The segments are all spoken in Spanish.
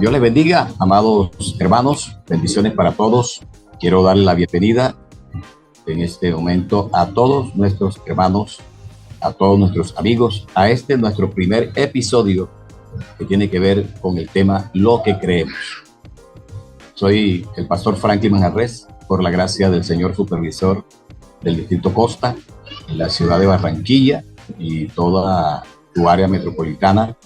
Dios les bendiga, amados hermanos, bendiciones para todos. Quiero darle la bienvenida en este momento a todos nuestros hermanos, a todos nuestros amigos, a este nuestro primer episodio que tiene que ver con el tema Lo que creemos. Soy el pastor Franklin Manjarres, por la gracia del Señor Supervisor del Distrito Costa, en la ciudad de Barranquilla y toda su área metropolitana,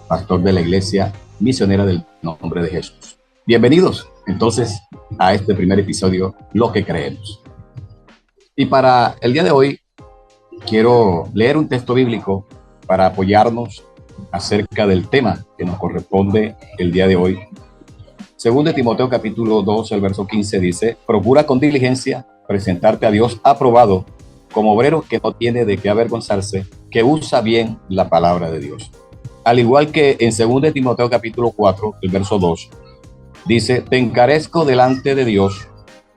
pastor de la Iglesia Misionera del Nombre de Jesús. Bienvenidos entonces a este primer episodio, Lo que creemos. Y para el día de hoy quiero leer un texto bíblico para apoyarnos acerca del tema que nos corresponde el día de hoy. Según de Timoteo capítulo 2, el verso 15 dice: procura con diligencia presentarte a Dios aprobado como obrero que no tiene de qué avergonzarse, que usa bien la palabra de Dios. Al igual que en 2 de Timoteo capítulo 4, el verso 2, dice: te encarezco delante de Dios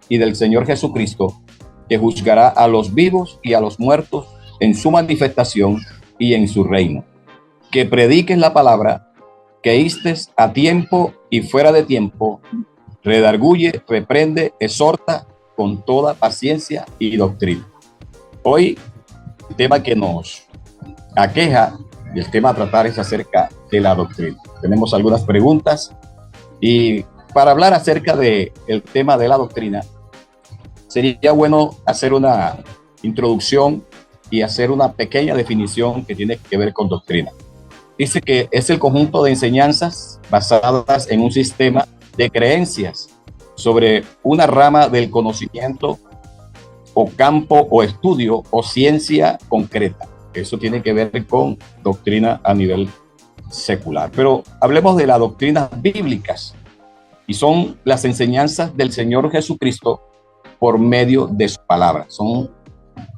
y del Señor Jesucristo, que juzgará a los vivos y a los muertos en su manifestación y en su reino. Que prediques la palabra, que instes a tiempo y fuera de tiempo, redarguye, reprende, exhorta con toda paciencia y doctrina. Hoy, el tema que nos aqueja y el tema a tratar es acerca de la doctrina. Tenemos algunas preguntas y para hablar acerca del tema de la doctrina, sería bueno hacer una introducción y hacer una pequeña definición que tiene que ver con doctrina. Dice que es el conjunto de enseñanzas basadas en un sistema de creencias sobre una rama del conocimiento o campo o estudio o ciencia concreta. Eso tiene que ver con doctrina a nivel secular. Pero hablemos de las doctrinas bíblicas, y son las enseñanzas del Señor Jesucristo por medio de su palabra. Son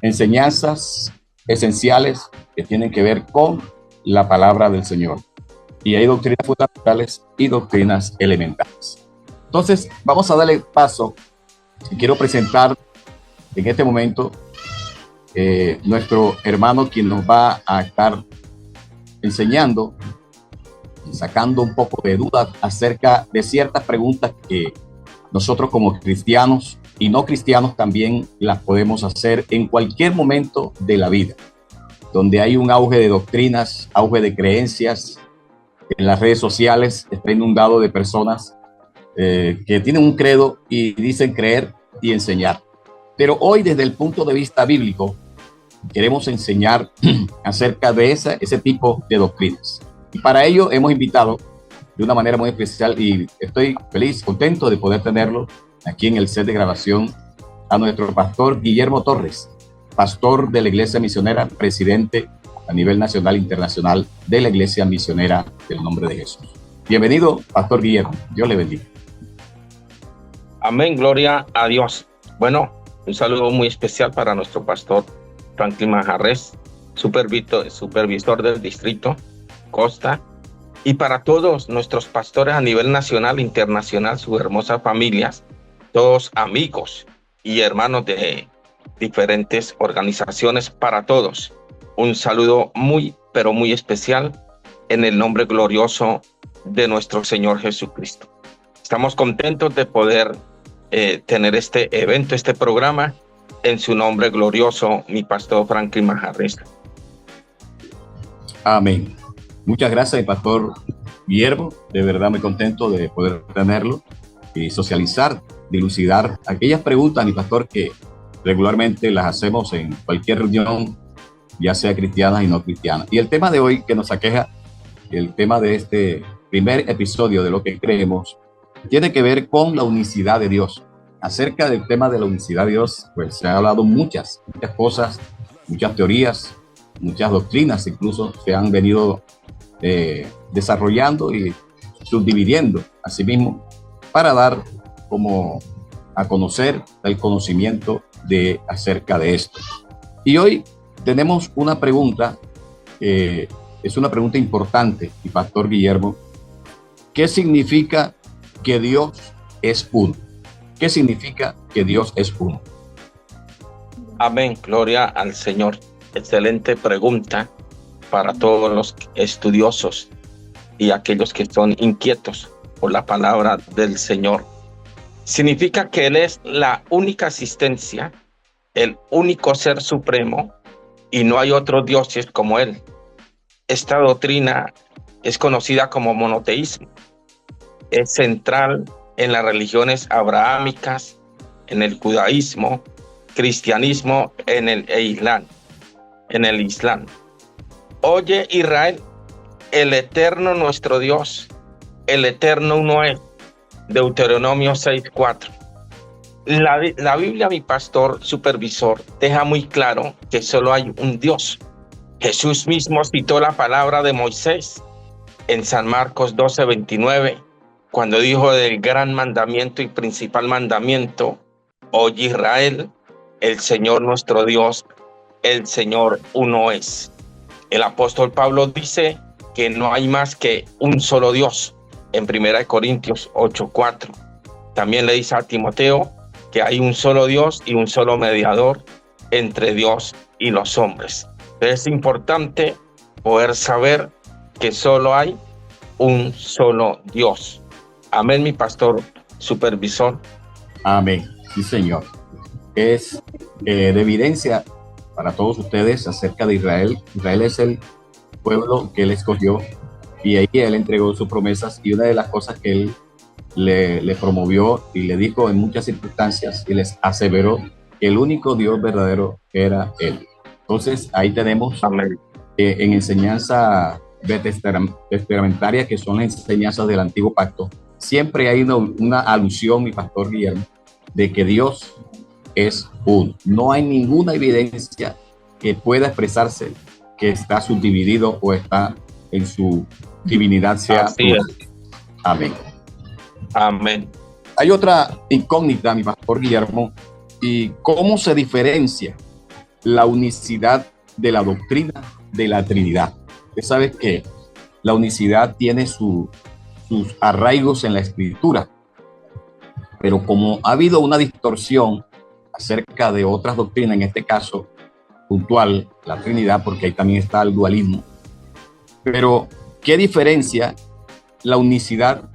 enseñanzas esenciales que tienen que ver con la palabra del Señor. Y hay doctrinas fundamentales y doctrinas elementales. Entonces, vamos a darle paso. Y quiero presentar en este momento nuestro hermano, quien nos va a estar enseñando, sacando un poco de dudas acerca de ciertas preguntas que nosotros como cristianos y no cristianos también las podemos hacer en cualquier momento de la vida, donde hay un auge de doctrinas, auge de creencias. En las redes sociales está inundado de personas que tienen un credo y dicen creer y enseñar. Pero hoy, desde el punto de vista bíblico, queremos enseñar acerca de ese tipo de doctrinas. Y para ello hemos invitado de una manera muy especial, y estoy feliz, contento de poder tenerlo aquí en el set de grabación, a nuestro pastor Guillermo Torres, pastor de la Iglesia Misionera, presidente a nivel nacional e internacional de la Iglesia Misionera del Nombre de Jesús. Bienvenido, pastor Guillermo. Dios le bendiga. Amén, gloria a Dios. Bueno, un saludo muy especial para nuestro pastor Franklin Manjarres, supervisor del Distrito Costa, y para todos nuestros pastores a nivel nacional e internacional, sus hermosas familias, todos amigos y hermanos de diferentes organizaciones, para todos un saludo muy, pero muy especial en el nombre glorioso de nuestro Señor Jesucristo. Estamos contentos de poder tener este evento, este programa, en su nombre glorioso, mi pastor Franklin Manjarres. Amén. Muchas gracias, pastor Guillermo. De verdad muy contento de poder tenerlo y socializar, dilucidar aquellas preguntas, mi pastor, que regularmente las hacemos en cualquier reunión, ya sea cristiana y no cristiana. Y el tema de hoy que nos aqueja, el tema de este primer episodio de Lo que creemos, tiene que ver con la unicidad de Dios. Acerca del tema de la unicidad de Dios, pues se han hablado muchas cosas, muchas teorías, muchas doctrinas, incluso se han venido desarrollando y subdividiendo a sí mismo para dar como a conocer el conocimiento acerca de esto. Y hoy tenemos una pregunta, es una pregunta importante, y pastor Guillermo: ¿qué significa que Dios es uno? ¿Qué significa que Dios es uno? Amén, gloria al Señor. Excelente pregunta para todos los estudiosos y aquellos que son inquietos por la palabra del Señor. Significa que Él es la única existencia, el único ser supremo, y no hay otros dioses como Él. Esta doctrina es conocida como monoteísmo. Es central en las religiones abrahámicas, en el judaísmo, cristianismo, en el Islam. Oye, Israel, el eterno nuestro Dios, el eterno uno es. Deuteronomio 6:4. La Biblia, mi pastor supervisor, deja muy claro que solo hay un Dios. Jesús mismo citó la palabra de Moisés en San Marcos 12:29, cuando dijo del gran mandamiento y principal mandamiento: oye, Israel, el Señor nuestro Dios, el Señor uno es. El apóstol Pablo dice que no hay más que un solo Dios en 1 Corintios 8:4. También le dice a Timoteo que hay un solo Dios y un solo mediador entre Dios y los hombres. Es importante poder saber que solo hay un solo Dios. Amén, mi pastor supervisor. Amén. Sí, Señor. Es de evidencia para todos ustedes acerca de Israel. Israel es el pueblo que Él escogió y ahí Él entregó sus promesas, y una de las cosas que Él le promovió y le dijo en muchas circunstancias, y les aseveró que el único Dios verdadero era Él. Entonces ahí tenemos en enseñanza testamentaria, que son las enseñanzas del Antiguo Pacto, siempre hay una alusión, mi pastor Guillermo, de que Dios es uno. No hay ninguna evidencia que pueda expresarse que está subdividido o está en su divinidad sea plural. Amén. Amén. Hay otra incógnita, mi pastor Guillermo, y cómo se diferencia la unicidad de la doctrina de la Trinidad. Usted sabe que la unicidad tiene sus arraigos en la Escritura, pero como ha habido una distorsión acerca de otras doctrinas, en este caso puntual, la Trinidad, porque ahí también está el dualismo. Pero, ¿qué diferencia la unicidad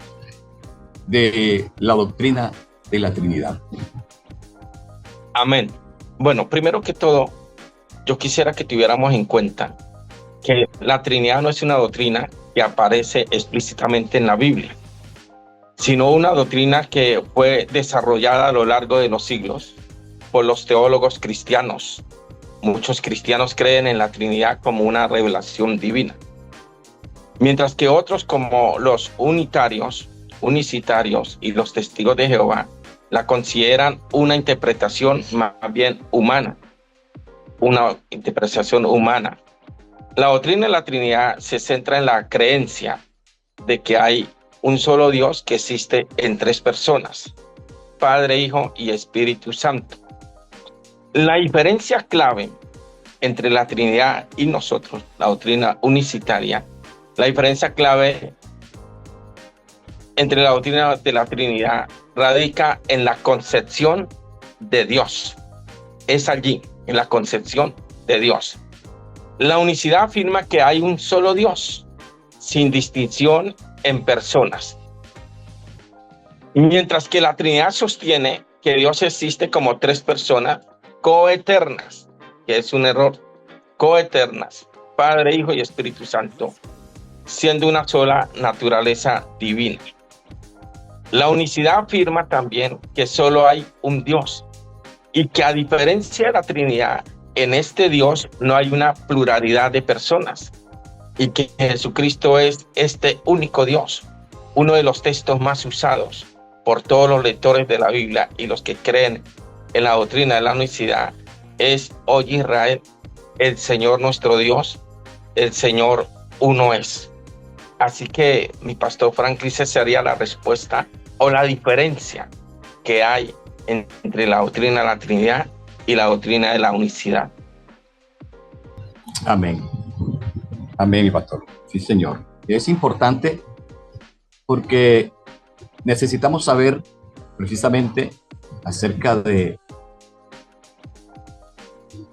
de la doctrina de la Trinidad? Amén. Bueno, primero que todo, yo quisiera que tuviéramos en cuenta que la Trinidad no es una doctrina que aparece explícitamente en la Biblia, sino una doctrina que fue desarrollada a lo largo de los siglos por los teólogos cristianos. Muchos cristianos creen en la Trinidad como una revelación divina, mientras que otros, como los unicitarios y los testigos de Jehová, la consideran una interpretación más bien humana. Una interpretación humana. La doctrina de la Trinidad se centra en la creencia de que hay un solo Dios que existe en tres personas: Padre, Hijo y Espíritu Santo. La diferencia clave entre la Trinidad y nosotros, la doctrina unicitaria, la diferencia clave entre la doctrina de la Trinidad radica en la concepción de Dios. Es allí, en la concepción de Dios. La unicidad afirma que hay un solo Dios, sin distinción en personas. Mientras que la Trinidad sostiene que Dios existe como tres personas coeternas, que es un error, coeternas, Padre, Hijo y Espíritu Santo, siendo una sola naturaleza divina. La unicidad afirma también que solo hay un Dios, y que a diferencia de la Trinidad, en este Dios no hay una pluralidad de personas, y que Jesucristo es este único Dios. Uno de los textos más usados por todos los lectores de la Biblia y los que creen en la doctrina de la unicidad es: oye, Israel, el Señor nuestro Dios, el Señor uno es. Así que, mi pastor Franklin, esa sería la respuesta o la diferencia que hay entre la doctrina de la Trinidad y la doctrina de la unicidad. Amén. Amén, mi pastor. Sí, Señor. Es importante porque necesitamos saber precisamente acerca de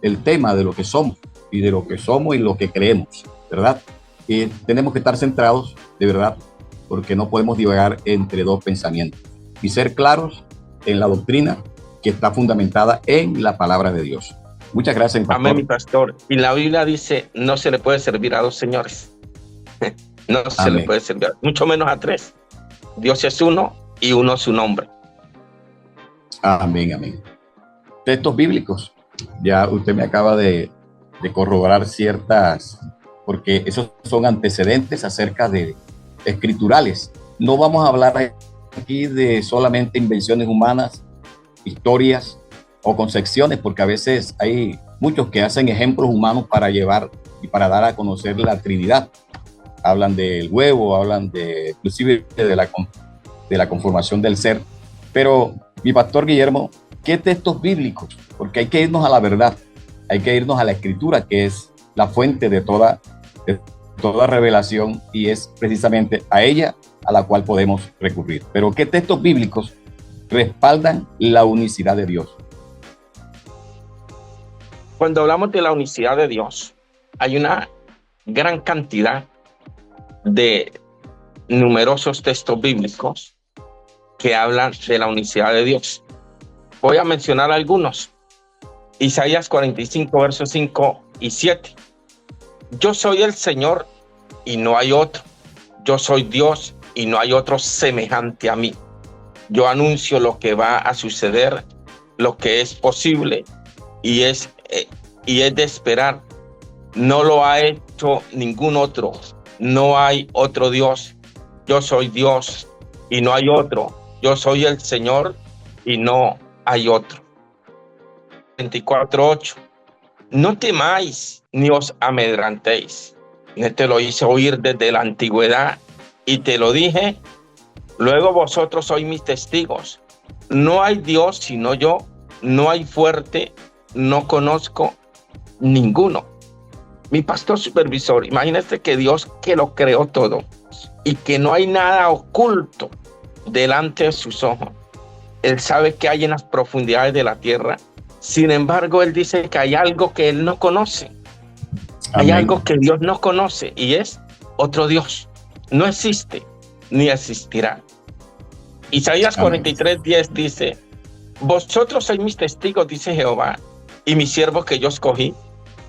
el tema de lo que somos y de lo que somos y lo que creemos, ¿verdad? Y tenemos que estar centrados, de verdad, porque no podemos divagar entre dos pensamientos y ser claros en la doctrina que está fundamentada en la palabra de Dios. Muchas gracias, mi pastor. Amén, mi pastor. Y la Biblia dice, no se le puede servir a dos señores. No se Amén. le puede servir, mucho menos a tres. Dios es uno y uno es su nombre. Amén, amén. Textos bíblicos. Ya usted me acaba de corroborar ciertas, porque esos son antecedentes acerca de escriturales. No vamos a hablar aquí de solamente invenciones humanas, historias o concepciones, porque a veces hay muchos que hacen ejemplos humanos para llevar y para dar a conocer la Trinidad. Hablan del huevo, hablan inclusive de la conformación del ser. Pero, mi pastor Guillermo, ¿qué textos bíblicos? Porque hay que irnos a la verdad, hay que irnos a la Escritura, que es la fuente de toda revelación, y es precisamente a ella a la cual podemos recurrir. Pero ¿qué textos bíblicos respaldan la unicidad de Dios? Cuando hablamos de la unicidad de Dios, hay una gran cantidad de numerosos textos bíblicos que hablan de la unicidad de Dios. Voy a mencionar algunos. Isaías 45, versos 5 y 7. Yo soy el Señor y no hay otro. Yo soy Dios y no hay otro semejante a mí. Yo anuncio lo que va a suceder, lo que es posible y es de esperar. No lo ha hecho ningún otro. No hay otro Dios. Yo soy Dios y no hay otro. Yo soy el Señor y no hay otro. 24:8. No temáis ni os amedrantéis. Te lo hice oír desde la antigüedad y te lo dije. Luego vosotros sois mis testigos. No hay Dios sino yo. No hay fuerte. No conozco ninguno. Mi pastor supervisor, imagínese que Dios, que lo creó todo y que no hay nada oculto delante de sus ojos. Él sabe que hay en las profundidades de la tierra. Sin embargo, él dice que hay algo que él no conoce. Hay algo que Dios no conoce y es otro Dios. No existe ni existirá. Isaías 43:10 dice: vosotros sois mis testigos, dice Jehová, y mi siervo que yo escogí,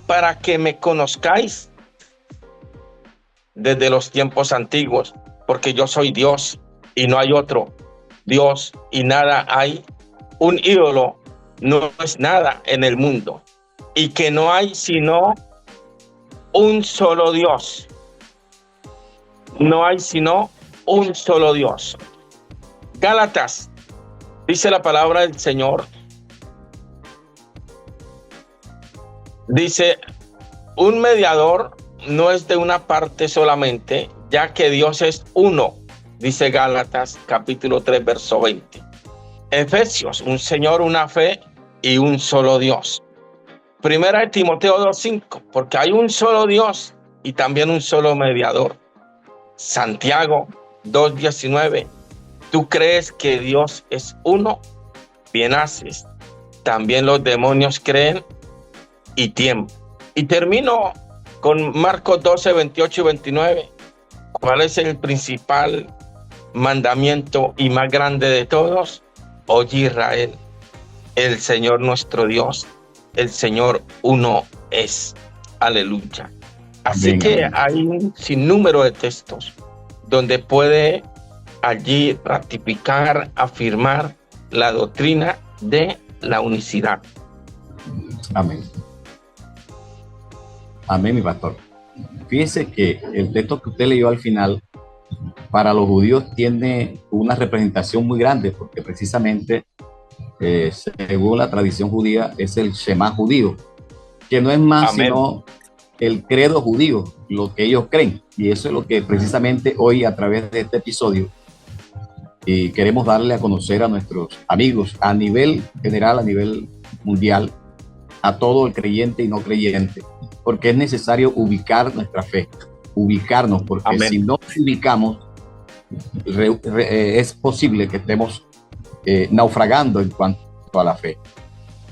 para que me conozcáis desde los tiempos antiguos, porque yo soy Dios y no hay otro Dios y nada hay. Un ídolo no es nada en el mundo y que no hay sino un solo Dios. No hay sino un solo Dios. Gálatas, dice la palabra del Señor, dice, un mediador no es de una parte solamente, ya que Dios es uno, dice Gálatas capítulo 3, verso 20. Efesios, un Señor, una fe y un solo Dios. Primera de Timoteo 2:5, porque hay un solo Dios y también un solo mediador. Santiago 2:19, ¿tú crees que Dios es uno? Bien haces. También los demonios creen y tiemblan. Y termino con Marcos 12:28 y 29. ¿Cuál es el principal mandamiento y más grande de todos? Oye, Israel, el Señor nuestro Dios, el Señor uno es. Aleluya. Así Amén, que amén. hay un sinnúmero de textos donde puede allí ratificar, afirmar la doctrina de la unicidad. Amén. Amén, mi pastor. Fíjese que el texto que usted leyó al final, para los judíos tiene una representación muy grande, porque precisamente, según la tradición judía, es el Shema judío, que no es más Amén. sino el credo judío, lo que ellos creen. Y eso es lo que precisamente hoy, a través de este episodio, queremos darle a conocer a nuestros amigos a nivel general, a nivel mundial, a todo el creyente y no creyente, porque es necesario ubicar nuestra fe, ubicarnos, porque Amén. si no nos ubicamos, es posible que estemos naufragando en cuanto a la fe.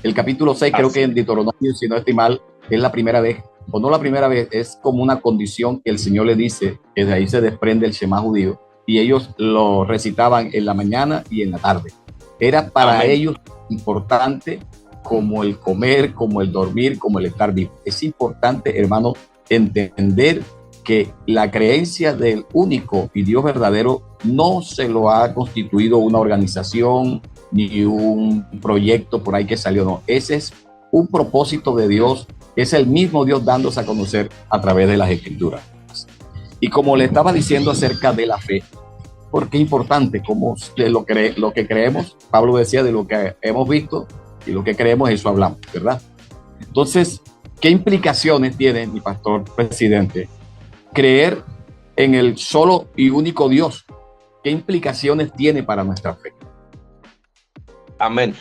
El capítulo 6, creo que en Deuteronomio, si no estoy mal, es la primera vez, o no la primera vez, es como una condición que el Señor le dice, que de ahí se desprende el Shema judío, y ellos lo recitaban en la mañana y en la tarde. Era para Amén. ellos importante como el comer, como el dormir, como el estar vivo. Es importante, hermano, entender que la creencia del único y Dios verdadero no se lo ha constituido una organización ni un proyecto por ahí que salió, no. Ese es un propósito de Dios, es el mismo Dios dándose a conocer a través de las Escrituras. Y como le estaba diciendo acerca de la fe, porque es importante, como de lo que creemos, Pablo decía, de lo que hemos visto y lo que creemos, eso hablamos, ¿verdad? Entonces, ¿qué implicaciones tiene, mi pastor presidente, creer en el solo y único Dios? ¿Qué implicaciones tiene para nuestra fe? Amén.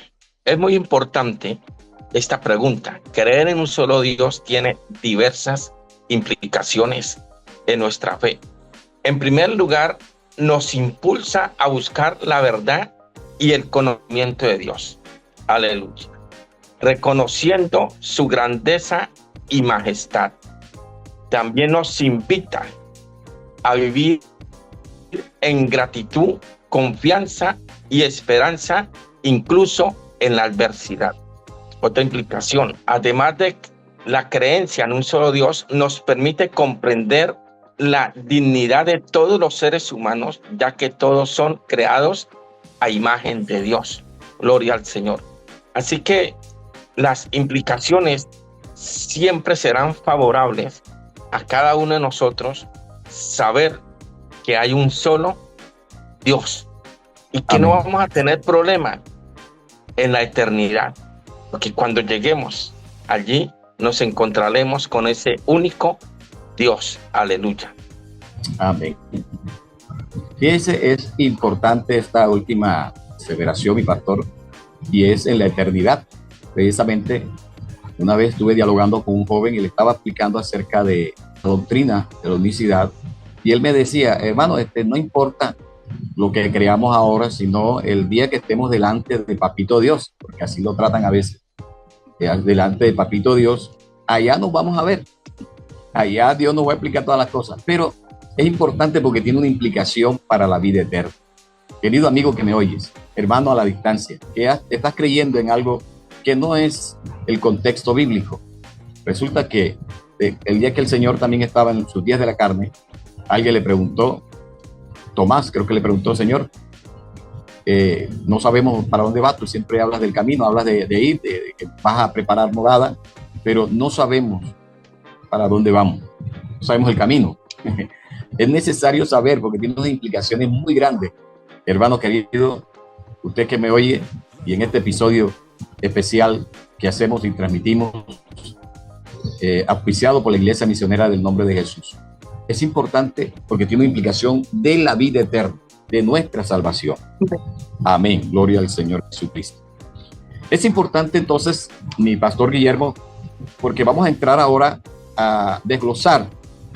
Es muy importante esta pregunta. Creer en un solo Dios tiene diversas implicaciones en nuestra fe. En primer lugar, nos impulsa a buscar la verdad y el conocimiento de Dios. Aleluya. Reconociendo su grandeza y majestad. También nos invita a vivir en gratitud, confianza y esperanza, incluso en la adversidad. Otra implicación, además de la creencia en un solo Dios, nos permite comprender la dignidad de todos los seres humanos, ya que todos son creados a imagen de Dios. Gloria al Señor. Así que las implicaciones siempre serán favorables a cada uno de nosotros, saber que hay un solo Dios y que Amén. no vamos a tener problema en la eternidad, porque cuando lleguemos allí nos encontraremos con ese único Dios. Aleluya. Amén. Fíjese, es importante esta última aseveración, mi pastor, y es en la eternidad. Precisamente, una vez estuve dialogando con un joven y le estaba explicando acerca de la doctrina de la unicidad, y él me decía, hermano, no importa lo que creamos ahora, sino el día que estemos delante de Papito Dios, porque así lo tratan a veces, delante de Papito Dios, allá nos vamos a ver, allá Dios nos va a explicar todas las cosas, pero es importante porque tiene una implicación para la vida eterna. Querido amigo que me oyes, hermano a la distancia, que estás creyendo en algo que no es el contexto bíblico. Resulta que el día que el Señor también estaba en sus días de la carne, alguien le preguntó, Tomás creo que le preguntó, Señor, no sabemos para dónde vas, tú siempre hablas del camino, hablas de ir, de que vas a preparar morada, pero no sabemos para dónde vamos, no sabemos el camino. Es necesario saber porque tiene unas implicaciones muy grandes. Hermano querido, usted que me oye, y en este episodio especial que hacemos y transmitimos, auspiciado por la Iglesia Misionera del Nombre de Jesús, es importante porque tiene una implicación de la vida eterna, de nuestra salvación. Amén, gloria al Señor Jesucristo. Es importante entonces, mi pastor Guillermo, porque vamos a entrar ahora a desglosar,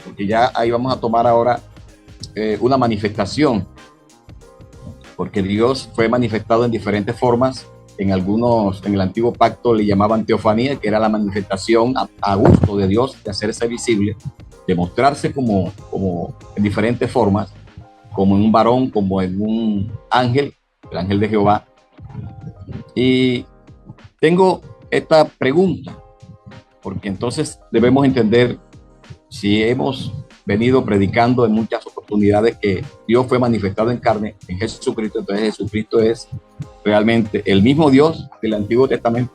porque ya ahí vamos a tomar ahora una manifestación, porque Dios fue manifestado en diferentes formas. En algunos, en el antiguo pacto le llamaban teofanía, que era la manifestación a gusto de Dios, de hacerse visible, de mostrarse como en diferentes formas, como en un varón, como en un ángel, el ángel de Jehová. Y tengo esta pregunta, porque entonces debemos entender, si hemos venido predicando en muchas oportunidades que Dios fue manifestado en carne en Jesucristo, entonces Jesucristo es realmente el mismo Dios del Antiguo Testamento.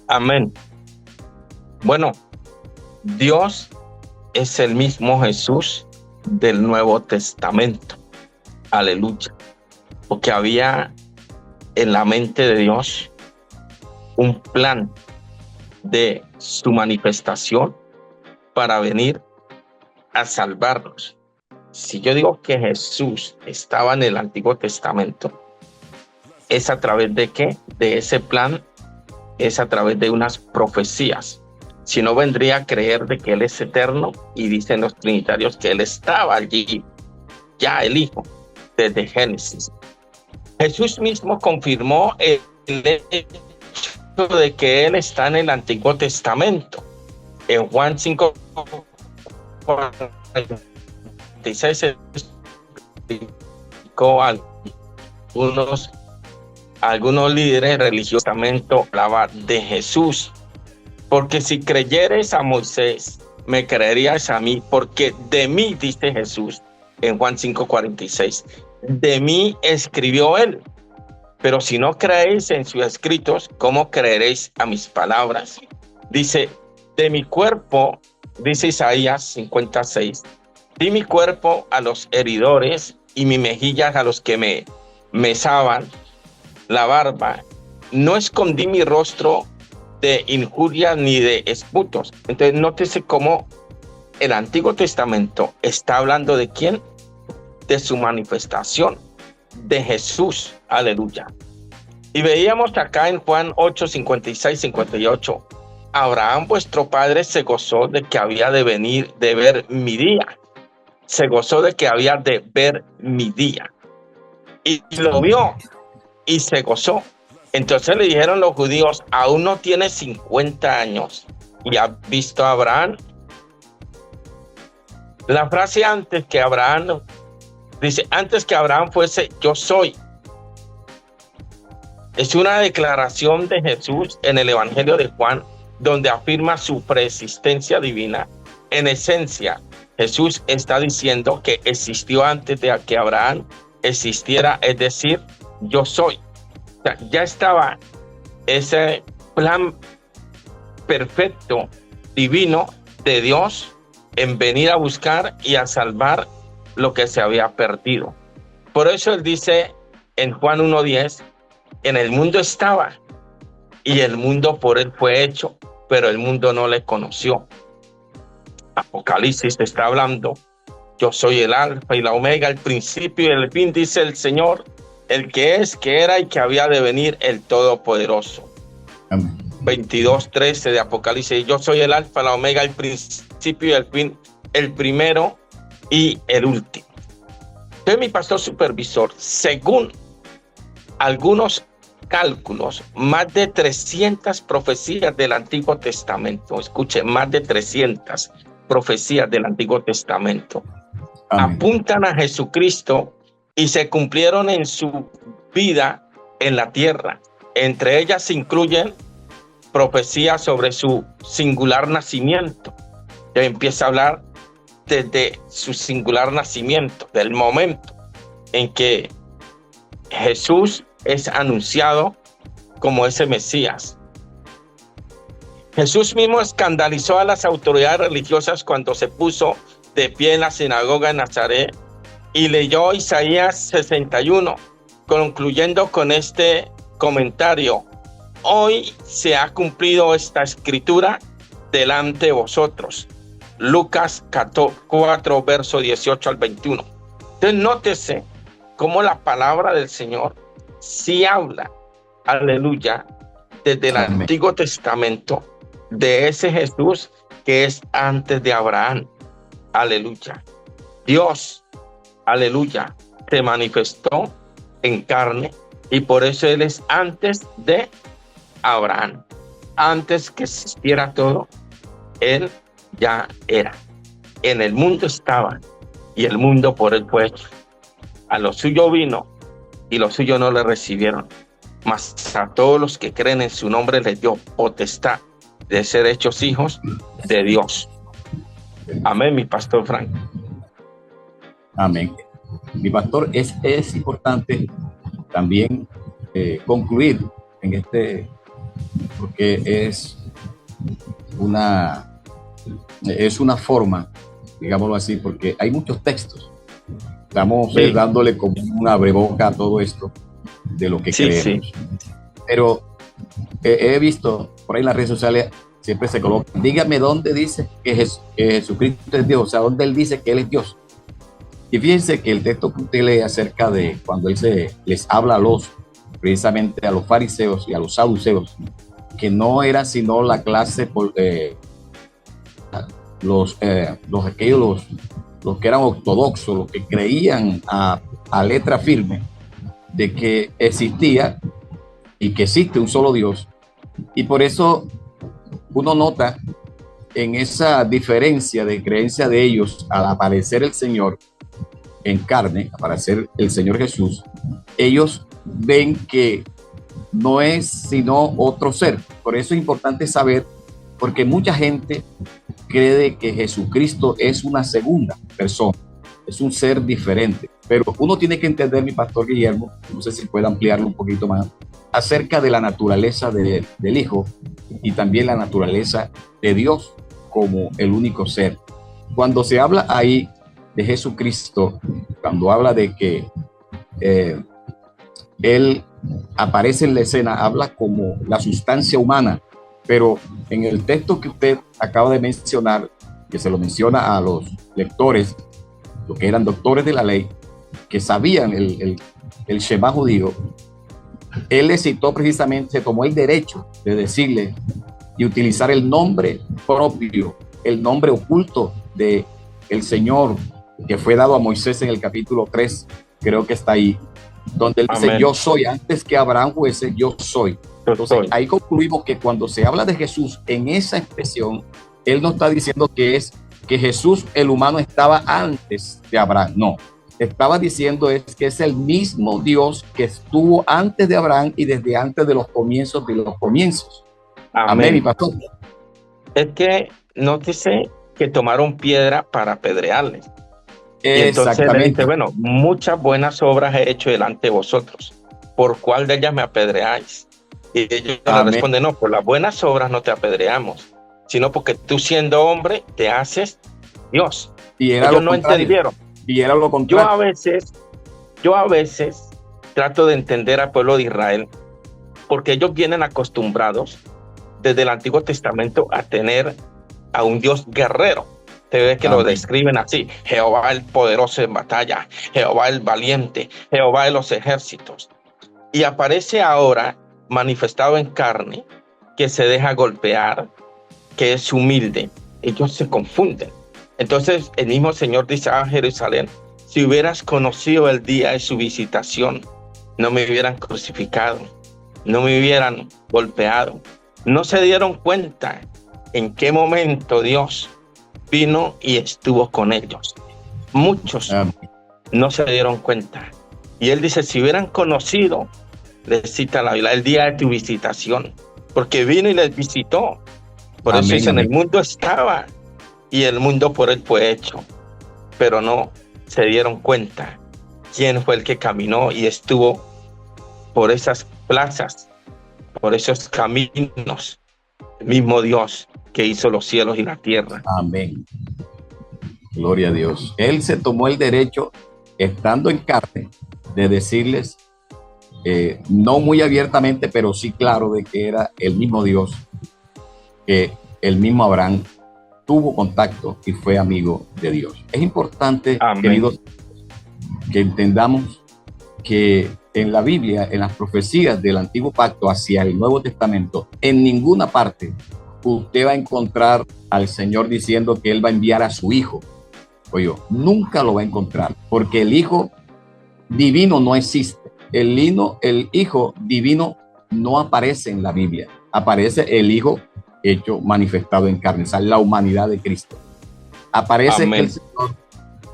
Amén. Bueno, Dios es el mismo Jesús del Nuevo Testamento. Aleluya. Porque había en la mente de Dios un plan de su manifestación para venir a salvarnos. Si yo digo que Jesús estaba en el Antiguo Testamento, ¿es a través de qué? De ese plan, es a través de unas profecías. Si no, vendría a creer de que Él es eterno, y dicen los trinitarios que Él estaba allí, ya el Hijo, desde Génesis. Jesús mismo confirmó el hecho de que Él está en el Antiguo Testamento. En Juan 5, 46 explicó a algunos líderes religiosos hablaba de Jesús, porque si creyeres a Moisés, me creerías a mí, porque de mí, dice Jesús en Juan 5:46, de mí escribió él. Pero si no creéis en sus escritos, ¿cómo creeréis a mis palabras? Dice, de mi cuerpo, dice Isaías 56, di mi cuerpo a los heridores y mi mejillas a los que me mesaban la barba. No escondí mi rostro de injurias ni de esputos. Entonces, nótese cómo el Antiguo Testamento está hablando de quién, de su manifestación, de Jesús. Aleluya. Y veíamos acá en Juan 8, 56, 58, Abraham vuestro padre se gozó de que había de venir, de ver mi día. Se gozó de que había de ver mi día. Y lo vio y se gozó. Entonces le dijeron los judíos, aún no tiene 50 años y has visto a Abraham. La frase antes que Abraham, dice, antes que Abraham fuese, yo soy. Es una declaración de Jesús en el Evangelio de Juan, donde afirma su preexistencia divina. En esencia, Jesús está diciendo que existió antes de que Abraham existiera, es decir, yo soy. O sea, ya estaba ese plan perfecto, divino de Dios en venir a buscar y a salvar lo que se había perdido. Por eso él dice en Juan 1:10, en el mundo estaba y el mundo por él fue hecho, pero el mundo no le conoció. Apocalipsis está hablando, yo soy el alfa y la omega, el principio y el fin, dice el Señor, el que es, que era y que había de venir, el Todopoderoso. Amén. 22:13 de Apocalipsis, yo soy el alfa, la omega, el principio y el fin, el primero y el último. Entonces, mi pastor supervisor, según algunos cálculos, más de 300 profecías del Antiguo Testamento, escuche, más de 300 profecías del Antiguo Testamento, amén, apuntan a Jesucristo y se cumplieron en su vida en la tierra. Entre ellas se incluyen profecías sobre su singular nacimiento. Ya empieza a hablar desde su singular nacimiento, del momento en que Jesús es anunciado como ese Mesías. Jesús mismo escandalizó a las autoridades religiosas cuando se puso de pie en la sinagoga de Nazaret y leyó Isaías 61, concluyendo con este comentario: hoy se ha cumplido esta escritura delante de vosotros. Lucas 4, verso 18 al 21. Entonces, nótese cómo la palabra del Señor sí habla, aleluya, desde el amén, Antiguo Testamento, de ese Jesús que es antes de Abraham. Aleluya. Dios, aleluya, se manifestó en carne y por eso Él es antes de Abraham. Antes que existiera todo, Él ya era. En el mundo estaba y el mundo por Él fue hecho. A lo suyo vino y los suyos no le recibieron. Mas a todos los que creen en su nombre les dio potestad de ser hechos hijos de Dios. Amén, mi pastor Frank. Amén. Mi pastor, es importante también concluir en este, porque es una forma, digámoslo así, porque hay muchos textos. Estamos dándole como un abreboca a todo esto de lo que creemos. Sí. Pero he visto por ahí en las redes sociales, siempre se coloca, dígame dónde dice que Jesucristo es Dios, o sea, dónde él dice que él es Dios. Y fíjense que el texto que usted lee acerca de cuando él les habla precisamente a los fariseos y a los saduceos, que no era sino la clase, los que eran ortodoxos, los que creían a letra firme de que existía y que existe un solo Dios. Y por eso uno nota en esa diferencia de creencia de ellos al aparecer el Señor, en carne, para ser el Señor Jesús, ellos ven que no es sino otro ser. Por eso es importante saber, porque mucha gente cree que Jesucristo es una segunda persona, es un ser diferente. Pero uno tiene que entender, mi pastor Guillermo, no sé si puede ampliarlo un poquito más, acerca de la naturaleza del Hijo y también la naturaleza de Dios como el único ser. Cuando se habla ahí de Jesucristo, cuando habla de que Él aparece en la escena, habla como la sustancia humana, pero en el texto que usted acaba de mencionar, que se lo menciona a los lectores, los que eran doctores de la ley, que sabían el Shema judío, él le citó precisamente, se tomó el derecho de decirle y utilizar el nombre propio, el nombre oculto de el Señor que fue dado a Moisés en el capítulo 3, creo que está ahí, donde él dice: amén. Yo soy, antes que Abraham fuese, yo soy. Entonces ahí concluimos que cuando se habla de Jesús en esa expresión, él no está diciendo que es que Jesús el humano estaba antes de Abraham, no. Estaba diciendo es que es el mismo Dios que estuvo antes de Abraham y desde antes de los comienzos de los comienzos. Amén, mi pastor. Es que nótese que tomaron piedra para apedrearle. Y entonces le dice: bueno, muchas buenas obras he hecho delante de vosotros, ¿por cuál de ellas me apedreáis? Y ellos le responden: no, por las buenas obras no te apedreamos, sino porque tú, siendo hombre, te haces Dios. Y era ellos no entendieron. Y era lo contrario. Yo a veces trato de entender al pueblo de Israel, porque ellos vienen acostumbrados desde el Antiguo Testamento a tener a un Dios guerrero. Te ves que lo describen así: Jehová el poderoso en batalla, Jehová el valiente, Jehová de los ejércitos. Y aparece ahora manifestado en carne, que se deja golpear, que es humilde. Ellos se confunden. Entonces el mismo Señor dice a Jerusalén: si hubieras conocido el día de su visitación, no me hubieran crucificado, no me hubieran golpeado. No se dieron cuenta en qué momento Dios vino y estuvo con ellos. Muchos no se dieron cuenta. Y él dice: si hubieran conocido, les cita la Biblia, el día de tu visitación, porque vino y les visitó. Por eso dice: en el mundo estaba y el mundo por él fue hecho, pero no se dieron cuenta quién fue el que caminó y estuvo por esas plazas, por esos caminos, el mismo Dios que hizo los cielos y la tierra. Amén. Gloria a Dios. Él se tomó el derecho, estando en carne, de decirles, no muy abiertamente, pero sí claro, de que era el mismo Dios, que el mismo Abraham tuvo contacto y fue amigo de Dios. Es importante, queridos, que entendamos que en la Biblia, en las profecías del Antiguo Pacto hacia el Nuevo Testamento, en ninguna parte usted va a encontrar al Señor diciendo que Él va a enviar a su Hijo. Oye, nunca lo va a encontrar, porque el Hijo divino no existe. El Hijo divino no aparece en la Biblia. Aparece el Hijo hecho, manifestado en carne, o sea, la humanidad de Cristo. Aparece que el Señor,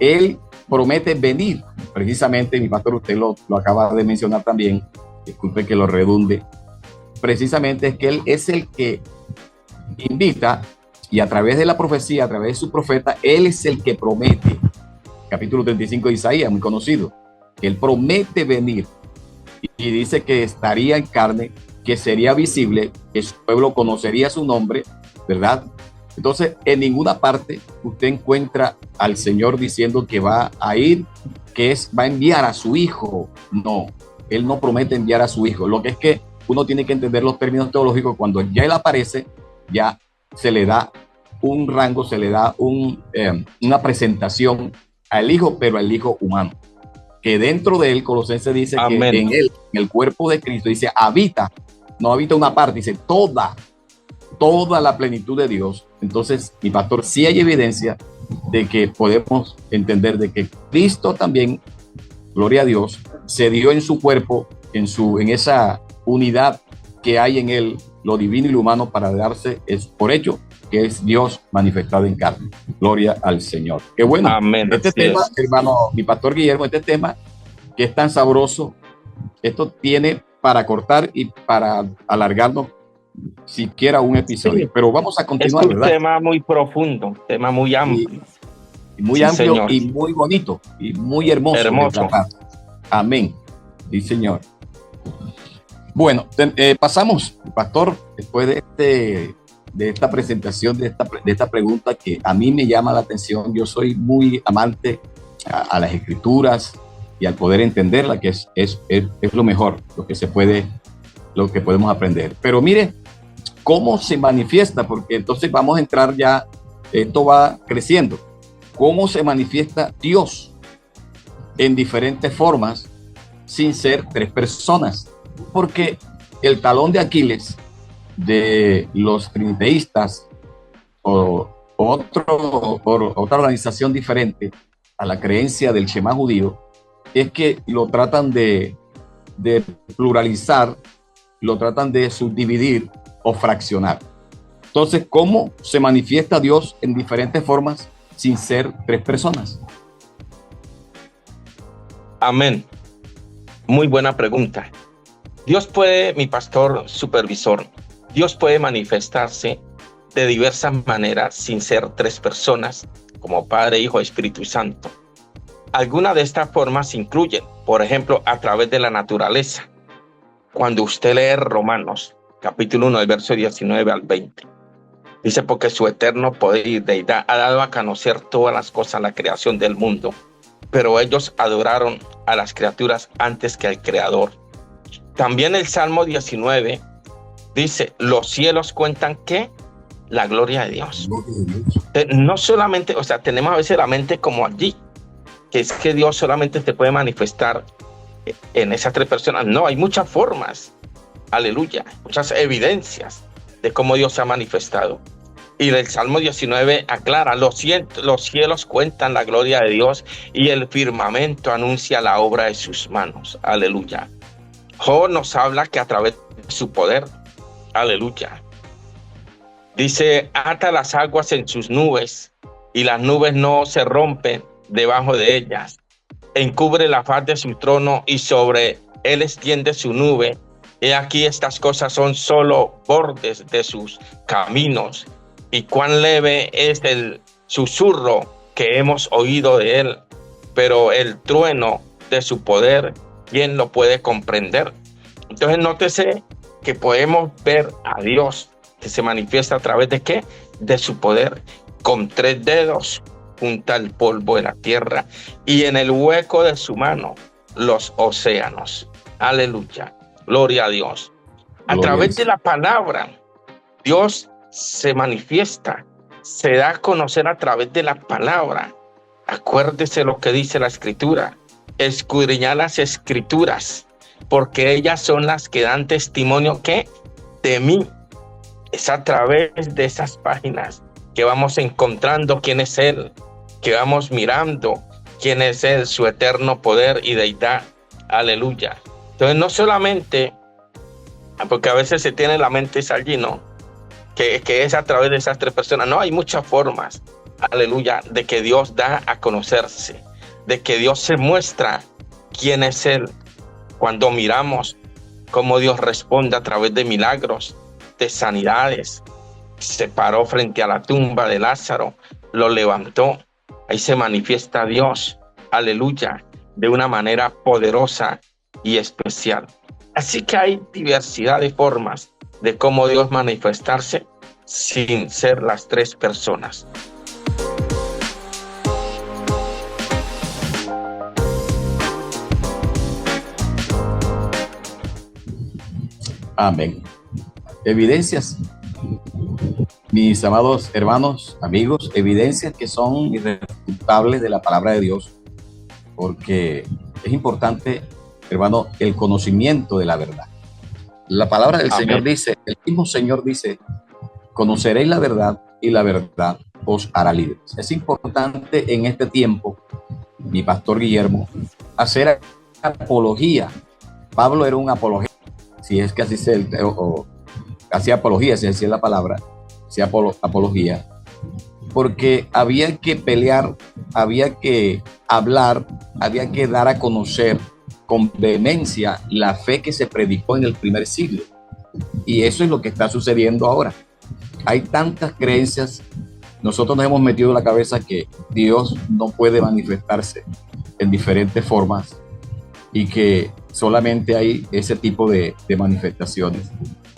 Él promete venir. Precisamente, mi pastor, usted lo acaba de mencionar también, disculpe que lo redunde, precisamente es que Él es el que invita, y a través de la profecía, a través de su profeta, Él es el que promete. Capítulo 35 de Isaías, muy conocido. Él promete venir y dice que estaría en carne, que sería visible, que su pueblo conocería su nombre, ¿verdad? Entonces, en ninguna parte usted encuentra al Señor diciendo que va a ir, va a enviar a su Hijo. No, Él no promete enviar a su Hijo. Lo que es que uno tiene que entender los términos teológicos. Cuando ya Él aparece, ya se le da un rango, se le da una presentación al Hijo, pero al Hijo humano. Que dentro de Él, Colosenses dice que en Él, en el cuerpo de Cristo, dice habita, no habita una parte, dice toda la plenitud de Dios. Entonces, mi pastor, sí hay evidencia de que podemos entender de que Cristo también, gloria a Dios, se dio en su cuerpo, en esa unidad que hay en Él, lo divino y lo humano, para darse, es por hecho, que es Dios manifestado en carne. Gloria al Señor. Qué bueno. Amén. Este tema, hermano, mi pastor Guillermo, este tema que es tan sabroso, esto tiene para cortar y para alargarnos siquiera un episodio. Sí, pero vamos a continuar, es un tema muy profundo, tema muy amplio. Y muy amplio, señor. Y muy bonito y muy hermoso. Hermoso. Amén. Sí, Señor. Bueno, pasamos, pastor, después de esta presentación, de esta pregunta que a mí me llama la atención. Yo soy muy amante a las escrituras y al poder entenderla, que es lo mejor, lo que podemos aprender. Pero mire, ¿cómo se manifiesta? Porque entonces vamos a entrar ya, esto va creciendo. ¿Cómo se manifiesta Dios en diferentes formas sin ser tres personas? Porque el talón de Aquiles de los triniteístas o otra organización diferente a la creencia del Shema judío es que lo tratan de pluralizar, lo tratan de subdividir o fraccionar. Entonces, ¿cómo se manifiesta Dios en diferentes formas sin ser tres personas? Amén. Muy buena pregunta. Dios puede, mi pastor supervisor, Dios puede manifestarse de diversas maneras sin ser tres personas, como Padre, Hijo, Espíritu Santo. Algunas de estas formas incluyen, por ejemplo, a través de la naturaleza. Cuando usted lee Romanos, capítulo 1, del verso 19 al 20, dice, porque su eterno poder y deidad ha dado a conocer todas las cosas, la creación del mundo, pero ellos adoraron a las criaturas antes que al Creador. También el Salmo 19 dice, los cielos cuentan ¿qué? La gloria de Dios. No solamente, o sea, tenemos a veces la mente como allí, que es que Dios solamente te puede manifestar en esas tres personas. No, hay muchas formas, aleluya, muchas evidencias de cómo Dios se ha manifestado. Y el Salmo 19 aclara, los cielos cuentan la gloria de Dios y el firmamento anuncia la obra de sus manos, aleluya. Job nos habla que a través de su poder, aleluya, dice, ata las aguas en sus nubes y las nubes no se rompen debajo de ellas. Encubre la faz de su trono y sobre él extiende su nube. He aquí estas cosas son solo bordes de sus caminos. Y cuán leve es el susurro que hemos oído de él. Pero el trueno de su poder, ¿quién lo puede comprender? Entonces nótese que podemos ver a Dios que se manifiesta a través de ¿qué? De su poder. Con 3 dedos junta el polvo de la tierra y en el hueco de su mano los océanos. Aleluya. Gloria a Dios. A través de la palabra, Dios se manifiesta, se da a conocer a través de la palabra. Acuérdese lo que dice la Escritura. Escudriñad las Escrituras, porque ellas son las que dan testimonio ¿qué? De mí. Es a través de esas páginas que vamos encontrando quién es Él, que vamos mirando quién es Él, su eterno poder y deidad. Aleluya. Entonces no solamente, porque a veces se tiene la mente allí, ¿no? Que es a través de esas tres personas. No, hay muchas formas, aleluya, de que Dios da a conocerse, de que Dios se muestra quién es Él. Cuando miramos cómo Dios responde a través de milagros, de sanidades, se paró frente a la tumba de Lázaro, lo levantó. Ahí se manifiesta Dios, aleluya, de una manera poderosa y especial. Así que hay diversidad de formas de cómo Dios manifestarse sin ser las tres personas. Amén. Evidencias, mis amados hermanos, amigos, evidencias que son irrefutables de la palabra de Dios, porque es importante, hermano, el conocimiento de la verdad. La palabra del Señor dice, el mismo Señor dice, conoceréis la verdad y la verdad os hará libres. Es importante en este tiempo, mi pastor Guillermo, hacer apología. Pablo era un apologeta, si es que así se hacía apología, si así es la palabra, sea apología, porque había que pelear, había que hablar, había que dar a conocer con vehemencia la fe que se predicó en el primer siglo. Y eso es lo que está sucediendo ahora. Hay tantas creencias. Nosotros nos hemos metido en la cabeza que Dios no puede manifestarse en diferentes formas y que solamente hay ese tipo de manifestaciones.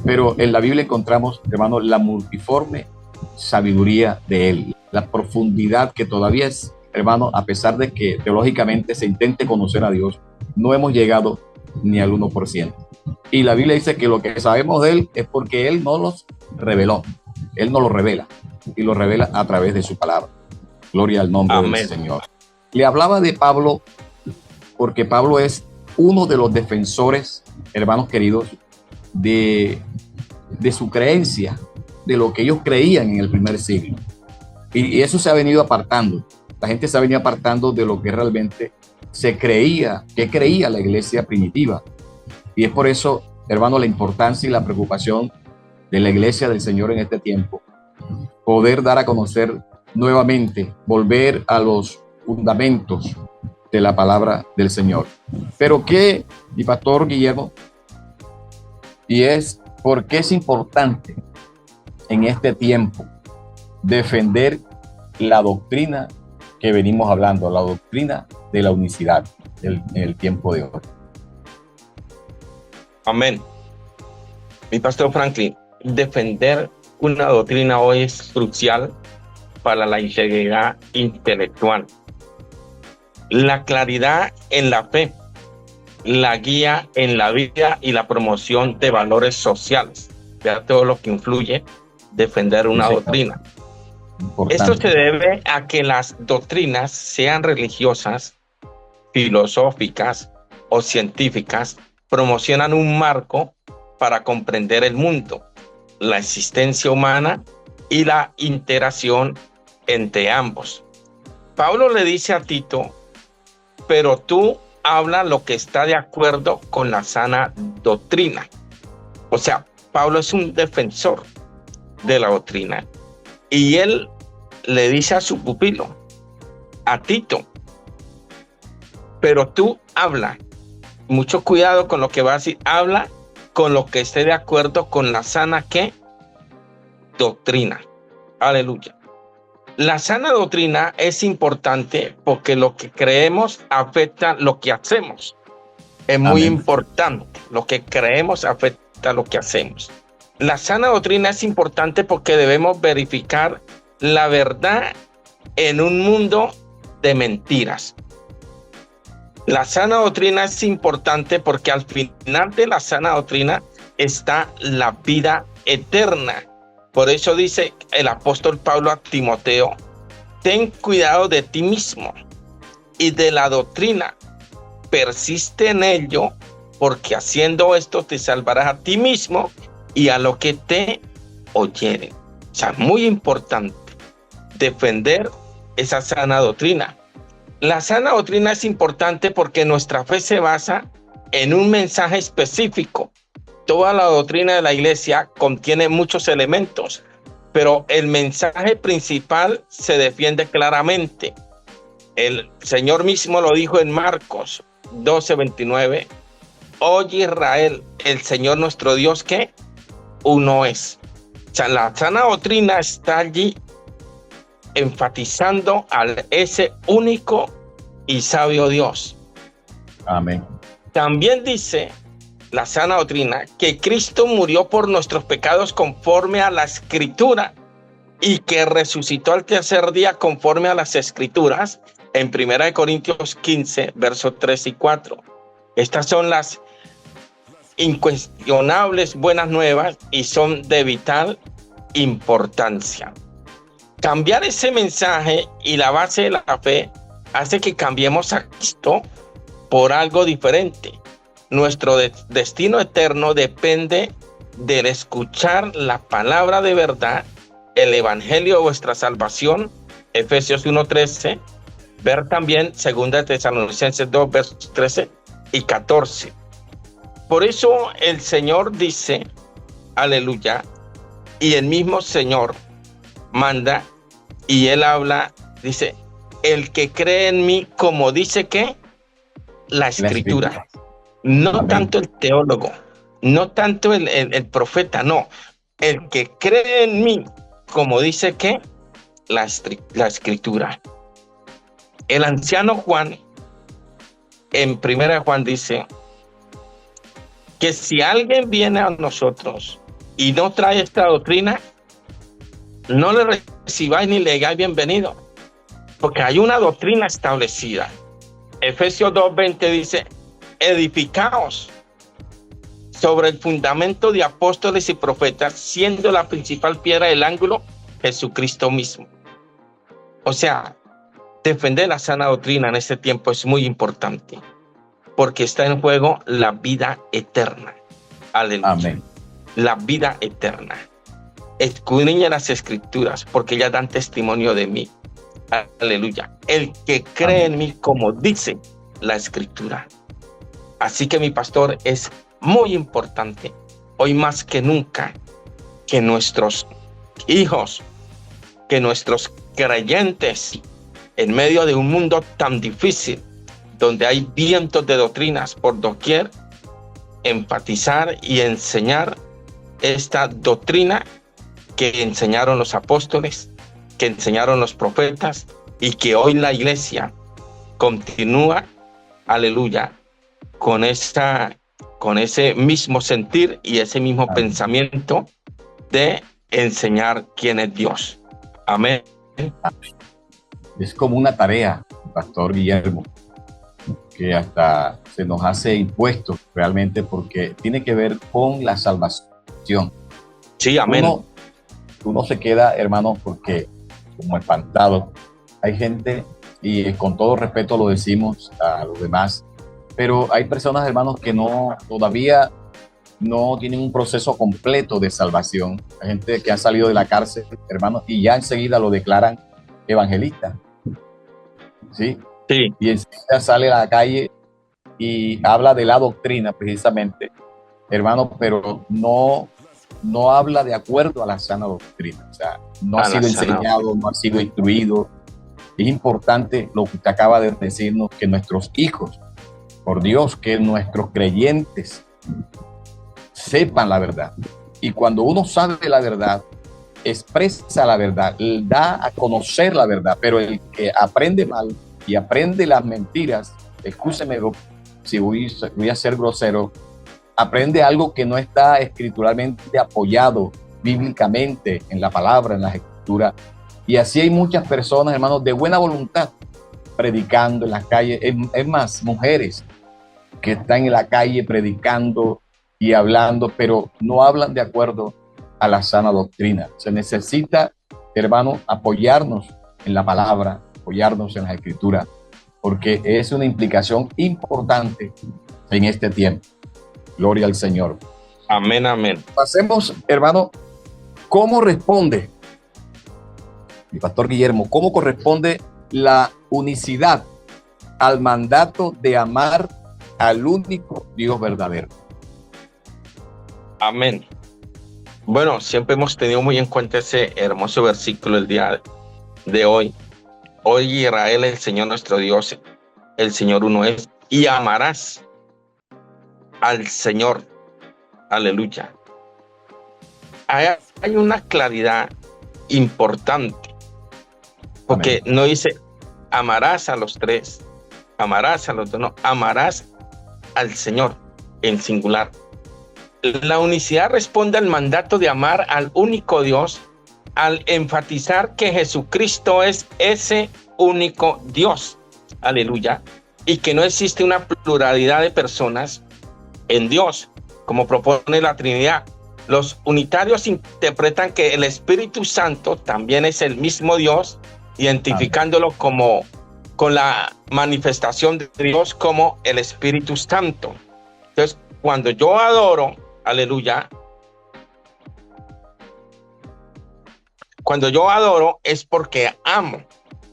Pero en la Biblia encontramos, hermano, la multiforme sabiduría de Él, la profundidad que todavía es, hermano, a pesar de que teológicamente se intente conocer a Dios, no hemos llegado ni al 1%. Y la Biblia dice que lo que sabemos de Él es porque Él no los reveló, Él no lo revela, y lo revela a través de su palabra. Gloria al nombre Amén. Del Señor. Le hablaba de Pablo porque Pablo es uno de los defensores, hermanos queridos, de su creencia, de lo que ellos creían en el primer siglo. Y eso se ha venido apartando. La gente se ha venido apartando de lo que realmente se creía, que creía la iglesia primitiva. Y es por eso, hermano, la importancia y la preocupación de la iglesia del Señor en este tiempo, poder dar a conocer nuevamente, volver a los fundamentos de la palabra del Señor. Pero ¿qué, mi pastor Guillermo? Y es por qué es importante en este tiempo defender la doctrina que venimos hablando, la doctrina de la unicidad en el tiempo de hoy. Amén. Mi pastor Franklin, defender una doctrina hoy es crucial para la integridad intelectual, la claridad en la fe, la guía en la vida y la promoción de valores sociales. Vea todo lo que influye defender una doctrina. Importante. Esto se debe a que las doctrinas, sean religiosas, filosóficas o científicas, promocionan un marco para comprender el mundo, la existencia humana y la interacción entre ambos. Pablo le dice a Tito, pero tú habla lo que está de acuerdo con la sana doctrina. O sea, Pablo es un defensor de la doctrina. Y él le dice a su pupilo, a Tito, pero tú habla, mucho cuidado con lo que va a decir, habla con lo que esté de acuerdo con la sana, ¿qué? Doctrina. Aleluya. La sana doctrina es importante porque lo que creemos afecta lo que hacemos. Es muy importante. Lo que creemos afecta lo que hacemos. La sana doctrina es importante porque debemos verificar la verdad en un mundo de mentiras. La sana doctrina es importante porque al final de la sana doctrina está la vida eterna. Por eso dice el apóstol Pablo a Timoteo, ten cuidado de ti mismo y de la doctrina, persiste en ello, porque haciendo esto te salvarás a ti mismo y a lo que te oyeren. O sea, muy importante defender esa sana doctrina. La sana doctrina es importante porque nuestra fe se basa en un mensaje específico. Toda la doctrina de la iglesia contiene muchos elementos, pero el mensaje principal se defiende claramente. El Señor mismo lo dijo en Marcos 12:29. Oye Israel, el Señor nuestro Dios, ¿qué? Uno es. O sea, la sana doctrina está allí enfatizando a ese único y sabio Dios. Amén. También dice la sana doctrina que Cristo murió por nuestros pecados conforme a la Escritura y que resucitó al tercer día conforme a las Escrituras en 1 Corintios 15, versos 3 y 4. Estas son las incuestionables buenas nuevas y son de vital importancia. Cambiar ese mensaje y la base de la fe hace que cambiemos a Cristo por algo diferente. Nuestro destino eterno depende del escuchar la palabra de verdad, el evangelio de vuestra salvación, Efesios 1:13, ver también 2 Tesalonicenses 2, versos 13 y 14. Por eso el Señor dice, aleluya, y el mismo Señor manda y él habla, dice, el que cree en mí, como dice que la escritura. No Amén. Tanto el teólogo, no tanto el profeta, no. El que cree en mí, como dice que la escritura. El anciano Juan, en primera de Juan, dice que si alguien viene a nosotros y no trae esta doctrina, no le recibáis ni le digáis bienvenido, porque hay una doctrina establecida. Efesios 2:20 dice, edificaos sobre el fundamento de apóstoles y profetas, siendo la principal piedra del ángulo Jesucristo mismo. O sea, defender la sana doctrina en este tiempo es muy importante, porque está en juego la vida eterna. Aleluya. Amén. La vida eterna. Escudriña las escrituras, porque ellas dan testimonio de mí. Aleluya. El que cree en mí, como dice la escritura. Así que, mi pastor, es muy importante, hoy más que nunca, que nuestros hijos, que nuestros creyentes, en medio de un mundo tan difícil, donde hay vientos de doctrinas por doquier, enfatizar y enseñar esta doctrina que enseñaron los apóstoles, que enseñaron los profetas, y que hoy la iglesia continúa, aleluya, con ese mismo sentir y ese mismo pensamiento de enseñar quién es Dios. Amén. Es como una tarea, Pastor Guillermo, que hasta se nos hace impuesto realmente, porque tiene que ver con la salvación. Sí, amén. Uno se queda, hermano, porque como espantado. Hay gente, y con todo respeto lo decimos a los demás, pero hay personas, hermanos, que todavía no tienen un proceso completo de salvación. Hay gente que ha salido de la cárcel, hermanos, y ya enseguida lo declaran evangelista. ¿Sí? Sí. Y enseguida sale a la calle y habla de la doctrina, precisamente, hermano, pero no habla de acuerdo a la sana doctrina. O sea, no ha sido enseñado, no ha sido instruido. Es importante lo que usted acaba de decirnos, que nuestros hijos, por Dios, que nuestros creyentes sepan la verdad. Y cuando uno sabe la verdad, expresa la verdad, da a conocer la verdad. Pero el que aprende mal y aprende las mentiras, escúcheme si voy a ser grosero, aprende algo que no está escrituralmente apoyado bíblicamente en la palabra, en la escritura. Y así hay muchas personas, hermanos, de buena voluntad, predicando en las calles. Es más, mujeres que están en la calle predicando y hablando, pero no hablan de acuerdo a la sana doctrina. Se necesita, hermano, apoyarnos en la palabra, apoyarnos en la escritura, porque es una implicación importante en este tiempo. Gloria al Señor. Amén, amén. Pasemos, hermano, ¿cómo responde, mi pastor Guillermo, cómo corresponde la unicidad al mandato de amar al único Dios verdadero? Amén. Bueno, siempre hemos tenido muy en cuenta ese hermoso versículo el día de hoy. Hoy Israel, el Señor nuestro Dios, el Señor uno es, y amarás al Señor. Aleluya. Hay una claridad importante, porque no dice amarás a los tres, amarás a los dos, no, amarás al Señor en singular. La unicidad responde al mandato de amar al único Dios, al enfatizar que Jesucristo es ese único Dios. Aleluya. Y que no existe una pluralidad de personas en Dios, como propone la Trinidad. Los unitarios interpretan que el Espíritu Santo también es el mismo Dios, identificándolo con la manifestación de Dios como el Espíritu Santo. Entonces, cuando yo adoro, aleluya, cuando yo adoro es porque amo.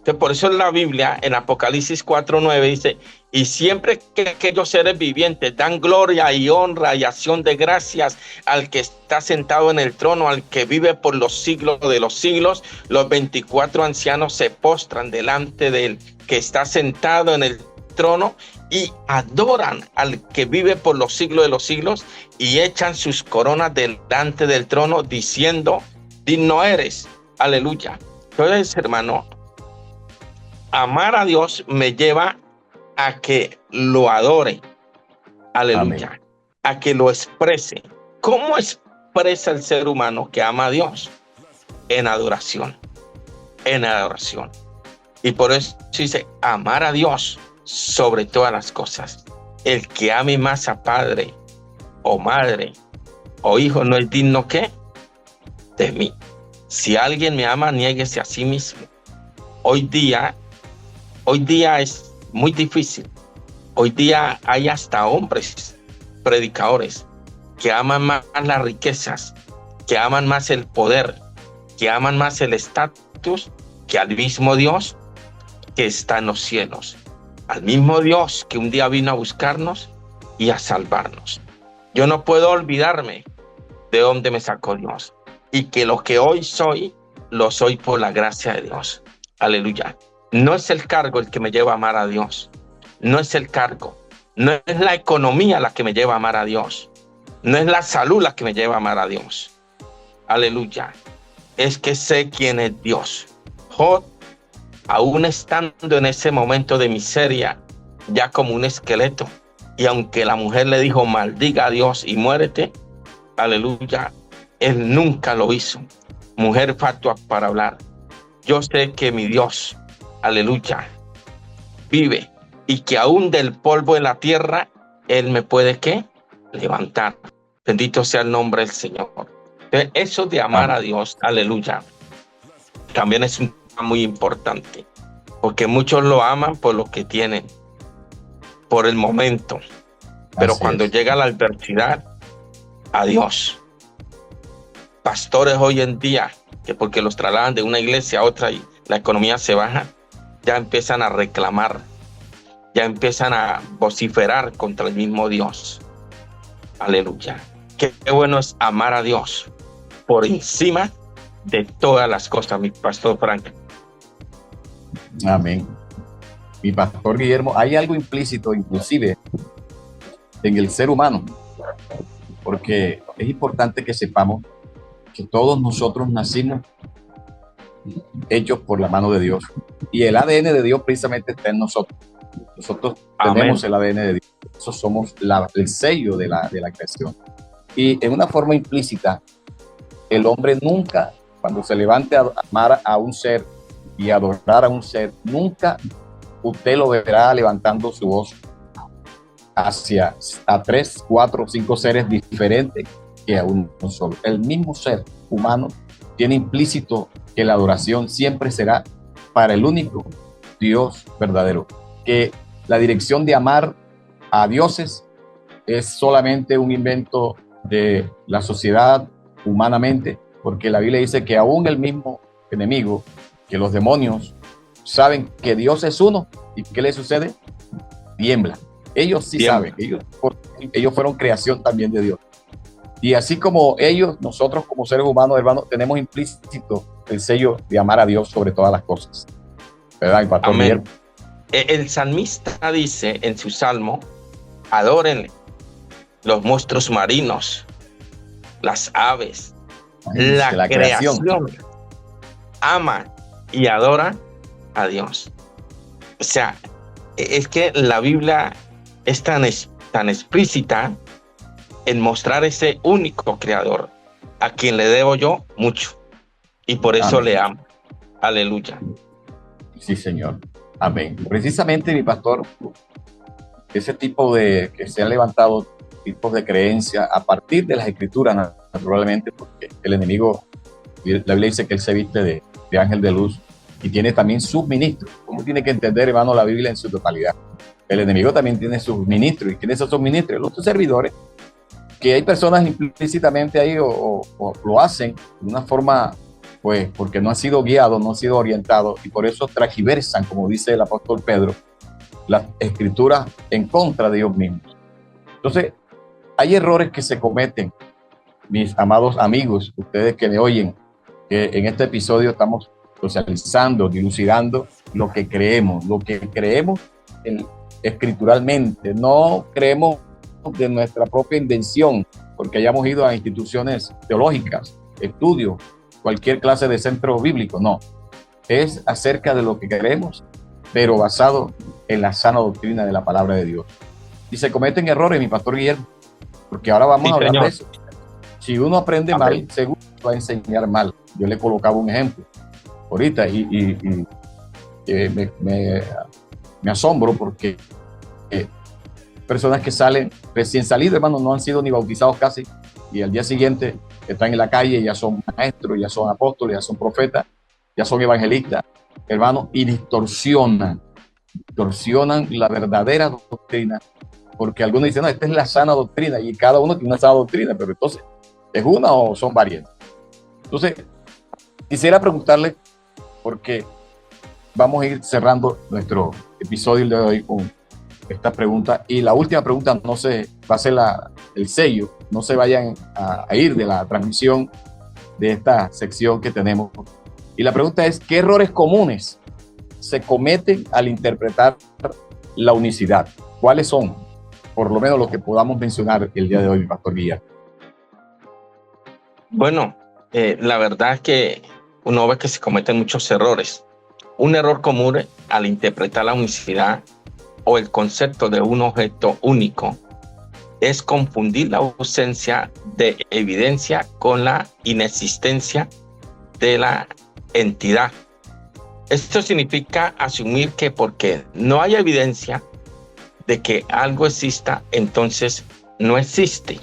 Entonces, por eso en la Biblia, en Apocalipsis 4:9 dice, y siempre que aquellos seres vivientes dan gloria y honra y acción de gracias al que está sentado en el trono, al que vive por los siglos de los siglos, los 24 ancianos se postran delante del que está sentado en el trono y adoran al que vive por los siglos de los siglos y echan sus coronas delante del trono diciendo, digno eres, aleluya. Entonces, hermano, amar a Dios me lleva a que lo adore, aleluya, amén, a que lo exprese. ¿Cómo expresa el ser humano que ama a Dios? En adoración, en adoración. Y por eso dice, amar a Dios sobre todas las cosas. El que ame más a padre o madre o hijo no es digno, ¿qué? De mí. Si alguien me ama, niéguese a sí mismo. Hoy día es muy difícil. Hoy día hay hasta hombres predicadores que aman más las riquezas, que aman más el poder, que aman más el estatus que al mismo Dios que está en los cielos. Al mismo Dios que un día vino a buscarnos y a salvarnos. Yo no puedo olvidarme de dónde me sacó Dios y que lo que hoy soy, lo soy por la gracia de Dios. Aleluya. No es el cargo el que me lleva a amar a Dios. No es el cargo. No es la economía la que me lleva a amar a Dios. No es la salud la que me lleva a amar a Dios. Aleluya. Es que sé quién es Dios. Job, aún estando en ese momento de miseria, ya como un esqueleto, y aunque la mujer le dijo, maldiga a Dios y muérete, aleluya, él nunca lo hizo. Mujer fatua para hablar. Yo sé que mi Dios, aleluya, vive y que aún del polvo de la tierra, Él me puede, ¿qué? Levantar. Bendito sea el nombre del Señor. Entonces, eso de amar a Dios, aleluya, también es un tema muy importante, porque muchos lo aman por lo que tienen, por el momento, pero así cuando llega la adversidad, adiós. Pastores hoy en día, que porque los trasladan de una iglesia a otra y la economía se baja, ya empiezan a reclamar, ya empiezan a vociferar contra el mismo Dios. Aleluya. Qué bueno es amar a Dios por encima de todas las cosas, mi pastor Frank. Amén. Mi pastor Guillermo, hay algo implícito, inclusive, en el ser humano, porque es importante que sepamos que todos nosotros nacimos hechos por la mano de Dios. Y el ADN de Dios precisamente está en nosotros. Nosotros tenemos el ADN de Dios. Nosotros somos el sello de la creación. Y en una forma implícita, el hombre nunca, cuando se levante a amar a un ser y adorar a un ser, nunca usted lo verá levantando su voz hacia a 3, 4, 5 seres diferentes que a uno solo. El mismo ser humano tiene implícito que la adoración siempre será para el único Dios verdadero, que la dirección de amar a dioses es solamente un invento de la sociedad humanamente, porque la Biblia dice que aún el mismo enemigo, que los demonios saben que Dios es uno, ¿y qué le sucede? Tiembla. Ellos sí saben, ellos fueron creación también de Dios. Y así como ellos, nosotros como seres humanos, hermanos, tenemos implícito el sello de amar a Dios sobre todas las cosas. ¿Verdad, mi pastor Miguel? El salmista dice en su salmo, adórenle los monstruos marinos, las aves, la creación. Ama y adora a Dios. O sea, es que la Biblia es tan explícita en mostrar ese único creador a quien le debo yo mucho y por eso le amo. Aleluya. Sí, Señor. Amén. Precisamente, mi pastor, ese tipo de que se han levantado tipos de creencia a partir de las escrituras, naturalmente, porque el enemigo, la Biblia dice que él se viste de ángel de luz y tiene también sus ministros. ¿Cómo tiene que entender, hermano, la Biblia en su totalidad? El enemigo también tiene sus ministros. ¿Y quiénes son sus ministros? Los servidores, que hay personas implícitamente ahí o lo hacen de una forma pues porque no han sido guiados, no han sido orientados y por eso transgiversan, como dice el apóstol Pedro, las escrituras en contra de ellos mismos. Entonces, hay errores que se cometen, mis amados amigos, ustedes que me oyen, que en este episodio estamos socializando, dilucidando lo que creemos escrituralmente, no creemos de nuestra propia invención, porque hayamos ido a instituciones teológicas, estudios, cualquier clase de centro bíblico, no. Es acerca de lo que creemos, pero basado en la sana doctrina de la palabra de Dios. Y se cometen errores, mi pastor Guillermo, porque ahora vamos a hablar de eso. Si uno aprende mal, seguro va a enseñar mal. Yo le colocaba un ejemplo ahorita y me asombro porque personas que salen recién salidos, hermano, no han sido ni bautizados casi, y al día siguiente están en la calle, ya son maestros, ya son apóstoles, ya son profetas, ya son evangelistas, hermano, y distorsionan la verdadera doctrina, porque algunos dicen, no, esta es la sana doctrina, y cada uno tiene una sana doctrina, pero entonces, ¿es una o son varias? Entonces, quisiera preguntarle, porque vamos a ir cerrando nuestro episodio de hoy con esta pregunta, y la última pregunta no se va a ser el sello, no se vayan a ir de la transmisión de esta sección que tenemos. Y la pregunta es, ¿qué errores comunes se cometen al interpretar la unicidad? ¿Cuáles son? Por lo menos los que podamos mencionar el día de hoy, Pastor Guía. Bueno, la verdad es que uno ve que se cometen muchos errores. Un error común al interpretar la unicidad o el concepto de un objeto único es confundir la ausencia de evidencia con la inexistencia de la entidad. Esto significa asumir que porque no hay evidencia de que algo exista, entonces no existe.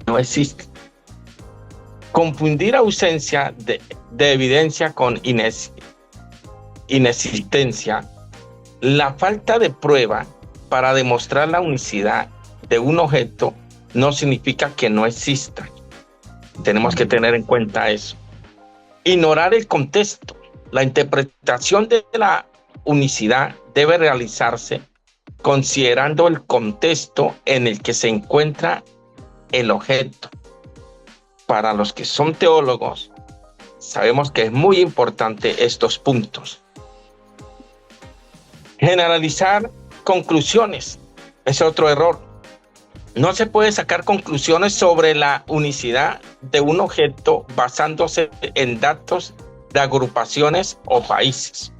No existe. Confundir ausencia de evidencia con inexistencia. La falta de prueba para demostrar la unicidad de un objeto no significa que no exista. Tenemos que tener en cuenta eso. Ignorar el contexto. La interpretación de la unicidad debe realizarse considerando el contexto en el que se encuentra el objeto. Para los que son teólogos, sabemos que es muy importante estos puntos. Generalizar conclusiones es otro error. No se puede sacar conclusiones sobre la unicidad de un objeto basándose en datos de agrupaciones o países.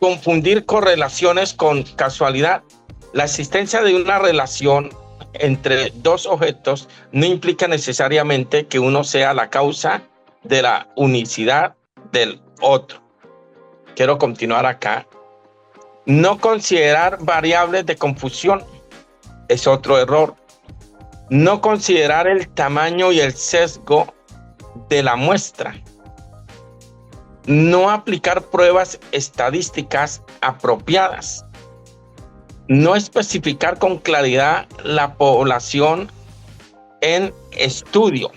Confundir correlaciones con casualidad. La existencia de una relación entre dos objetos no implica necesariamente que uno sea la causa de la unicidad del otro. Quiero continuar acá. No considerar variables de confusión es otro error. No considerar el tamaño y el sesgo de la muestra. No aplicar pruebas estadísticas apropiadas. No especificar con claridad la población en estudio.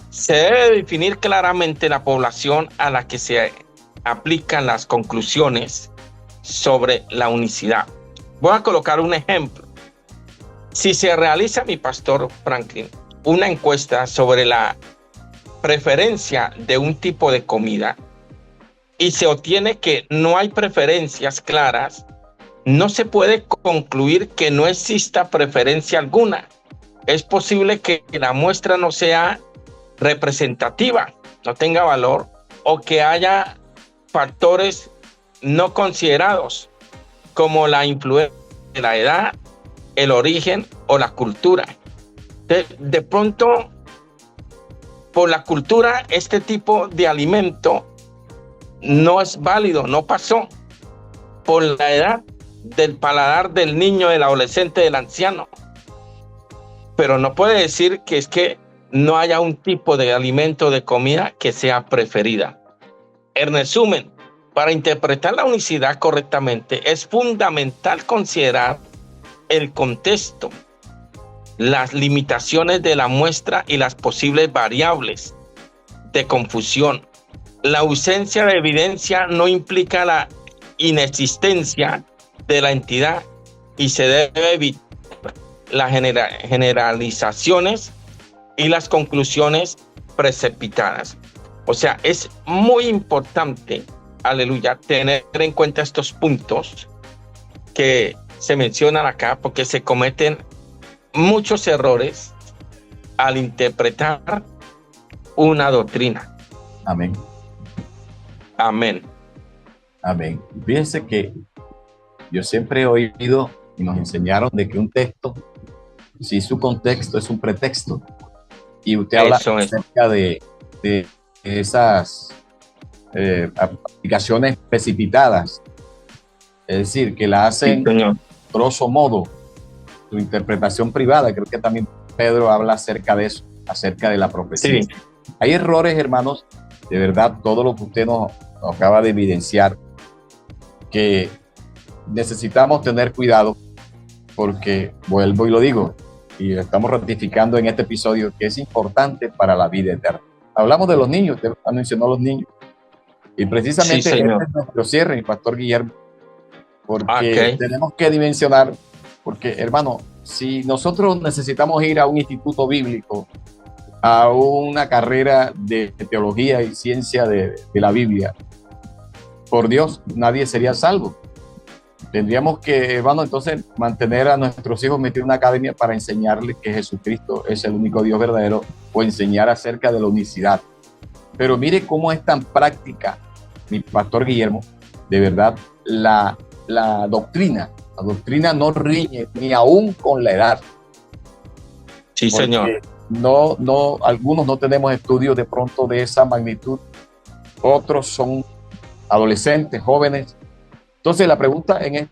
Se debe definir claramente la población a la que se aplican las conclusiones sobre la unicidad. Voy a colocar un ejemplo. Si se realiza, mi pastor Franklin, una encuesta sobre la preferencia de un tipo de comida y se obtiene que no hay preferencias claras, no se puede concluir que no exista preferencia alguna. Es posible que la muestra no sea representativa, no tenga valor, o que haya factores no considerados, como la influencia de la edad, el origen o la cultura. De pronto, por la cultura, este tipo de alimento no es válido, no pasó. Por la edad, del paladar del niño, del adolescente, del anciano. Pero no puede decir que es que no haya un tipo de alimento, de comida que sea preferida. En resumen, para interpretar la unicidad correctamente es fundamental considerar el contexto, las limitaciones de la muestra y las posibles variables de confusión. La ausencia de evidencia no implica la inexistencia de la entidad y se debe evitar las generalizaciones y las conclusiones precipitadas. O sea, es muy importante, aleluya, tener en cuenta estos puntos que se mencionan acá, porque se cometen muchos errores al interpretar una doctrina. Amén. Amén. Amén. Fíjense que yo siempre he oído y nos enseñaron de que un texto, si su contexto es un pretexto, y usted habla acerca de esas aplicaciones precipitadas, es decir, que la hacen, sí, grosso modo, su interpretación privada. Creo que también Pedro habla acerca de eso, acerca de la profecía. Sí. Hay errores, hermanos, de verdad, todo lo que usted nos acaba de evidenciar, que necesitamos tener cuidado, porque vuelvo y lo digo, y estamos ratificando en este episodio que es importante para la vida eterna. Hablamos de los niños, usted mencionó los niños, y precisamente sí, señor. este es nuestro cierre, Pastor Guillermo, porque tenemos que dimensionar, porque hermano, si nosotros necesitamos ir a un instituto bíblico, a una carrera de teología y ciencia de la Biblia, por Dios, nadie sería salvo. Tendríamos que, hermano, entonces mantener a nuestros hijos metidos en una academia para enseñarles que Jesucristo es el único Dios verdadero, o enseñar acerca de la unicidad. Pero mire cómo es tan práctica, mi Pastor Guillermo, de verdad, la doctrina. La doctrina no riñe ni aún con la edad. Sí, señor. No, algunos no tenemos estudios de pronto de esa magnitud, otros son adolescentes, jóvenes. Entonces la pregunta en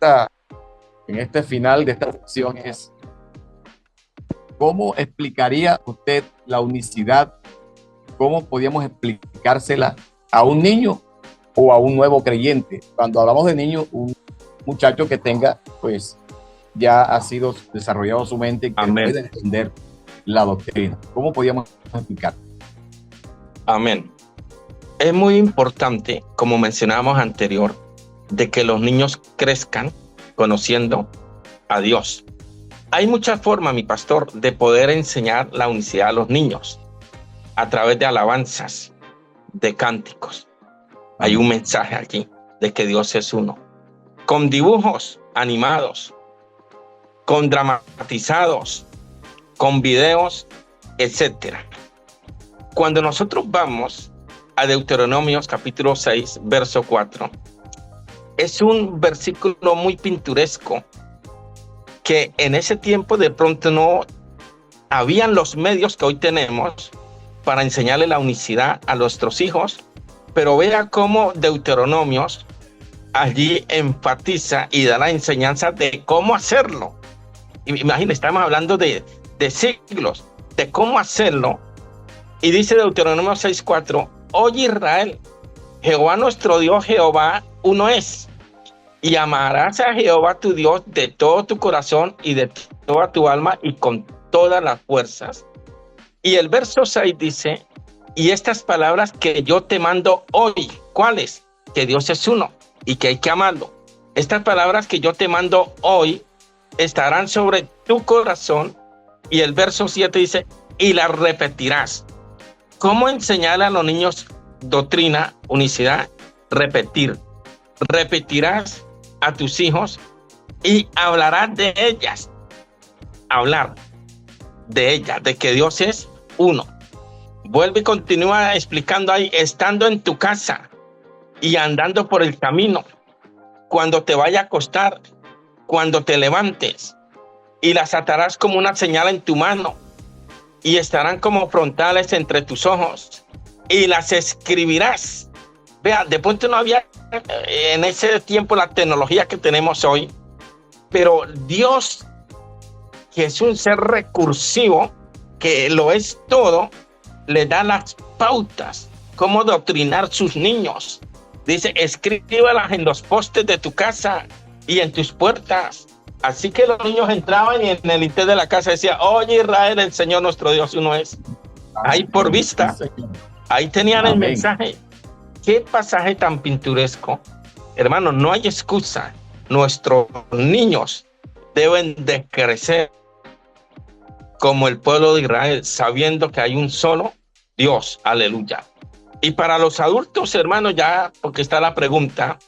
este final de esta sección es: ¿cómo explicaría usted la unicidad? ¿Cómo podríamos explicársela a un niño o a un nuevo creyente? Cuando hablamos de niño, un muchacho que tenga, pues, ya ha sido desarrollado su mente y que puede entender la doctrina. ¿Cómo podríamos explicar? Amén. Es muy importante, como mencionábamos anterior, de que los niños crezcan conociendo a Dios. Hay muchas formas, mi pastor, de poder enseñar la unicidad a los niños a través de alabanzas, de cánticos. Hay un mensaje aquí de que Dios es uno. Con dibujos animados, con dramatizados, con videos, etc. Cuando nosotros vamos a Deuteronomios capítulo 6, verso 4, es un versículo muy pintoresco, que en ese tiempo de pronto no habían los medios que hoy tenemos para enseñarle la unicidad a nuestros hijos, pero vea cómo Deuteronomios allí enfatiza y da la enseñanza de cómo hacerlo. Imagínense, estamos hablando de siglos, de cómo hacerlo. Y dice Deuteronomio 6:4, oye Israel, Jehová nuestro Dios, Jehová uno es, y amarás a Jehová tu Dios de todo tu corazón y de toda tu alma y con todas las fuerzas. Y el verso 6 dice, y estas palabras que yo te mando hoy, ¿cuáles? Que Dios es uno y que hay que amarlo. Estas palabras que yo te mando hoy estarán sobre tu corazón. Y el verso 7 dice, y las repetirás. ¿Cómo enseñarle a los niños doctrina, unicidad? Repetir. Repetirás a tus hijos y hablarás de ellas. Hablar de ellas, de que Dios es uno. Vuelve y continúa explicando ahí, estando en tu casa y andando por el camino, cuando te vaya a acostar, cuando te levantes, y las atarás como una señal en tu mano, y estarán como frontales entre tus ojos, y las escribirás. Vea, de pronto no había en ese tiempo la tecnología que tenemos hoy, pero Dios, que es un ser recursivo, que lo es todo, le da las pautas, cómo doctrinar sus niños. Dice, escríbelas en los postes de tu casa y en tus puertas. Así que los niños entraban y en el interior de la casa decía, oye Israel, el Señor nuestro Dios uno es. Ahí por vista, Ahí tenían el Amén. mensaje. Qué pasaje tan pintoresco. Hermano, no hay excusa. Nuestros niños deben de crecer como el pueblo de Israel, sabiendo que hay un solo Dios. Aleluya. Y para los adultos, hermanos, ya, porque está la pregunta,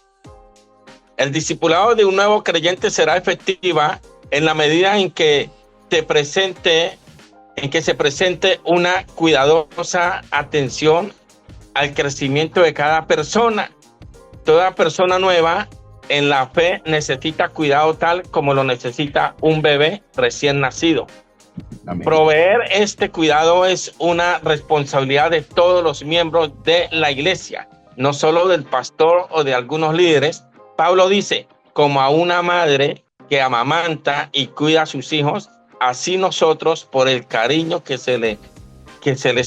el discipulado de un nuevo creyente será efectiva en la medida en que se presente una cuidadosa atención al crecimiento de cada persona. Toda persona nueva en la fe necesita cuidado tal como lo necesita un bebé recién nacido. Amén. Proveer este cuidado es una responsabilidad de todos los miembros de la iglesia, no solo del pastor o de algunos líderes. Pablo dice, como a una madre que amamanta y cuida a sus hijos, así nosotros, por el cariño que se les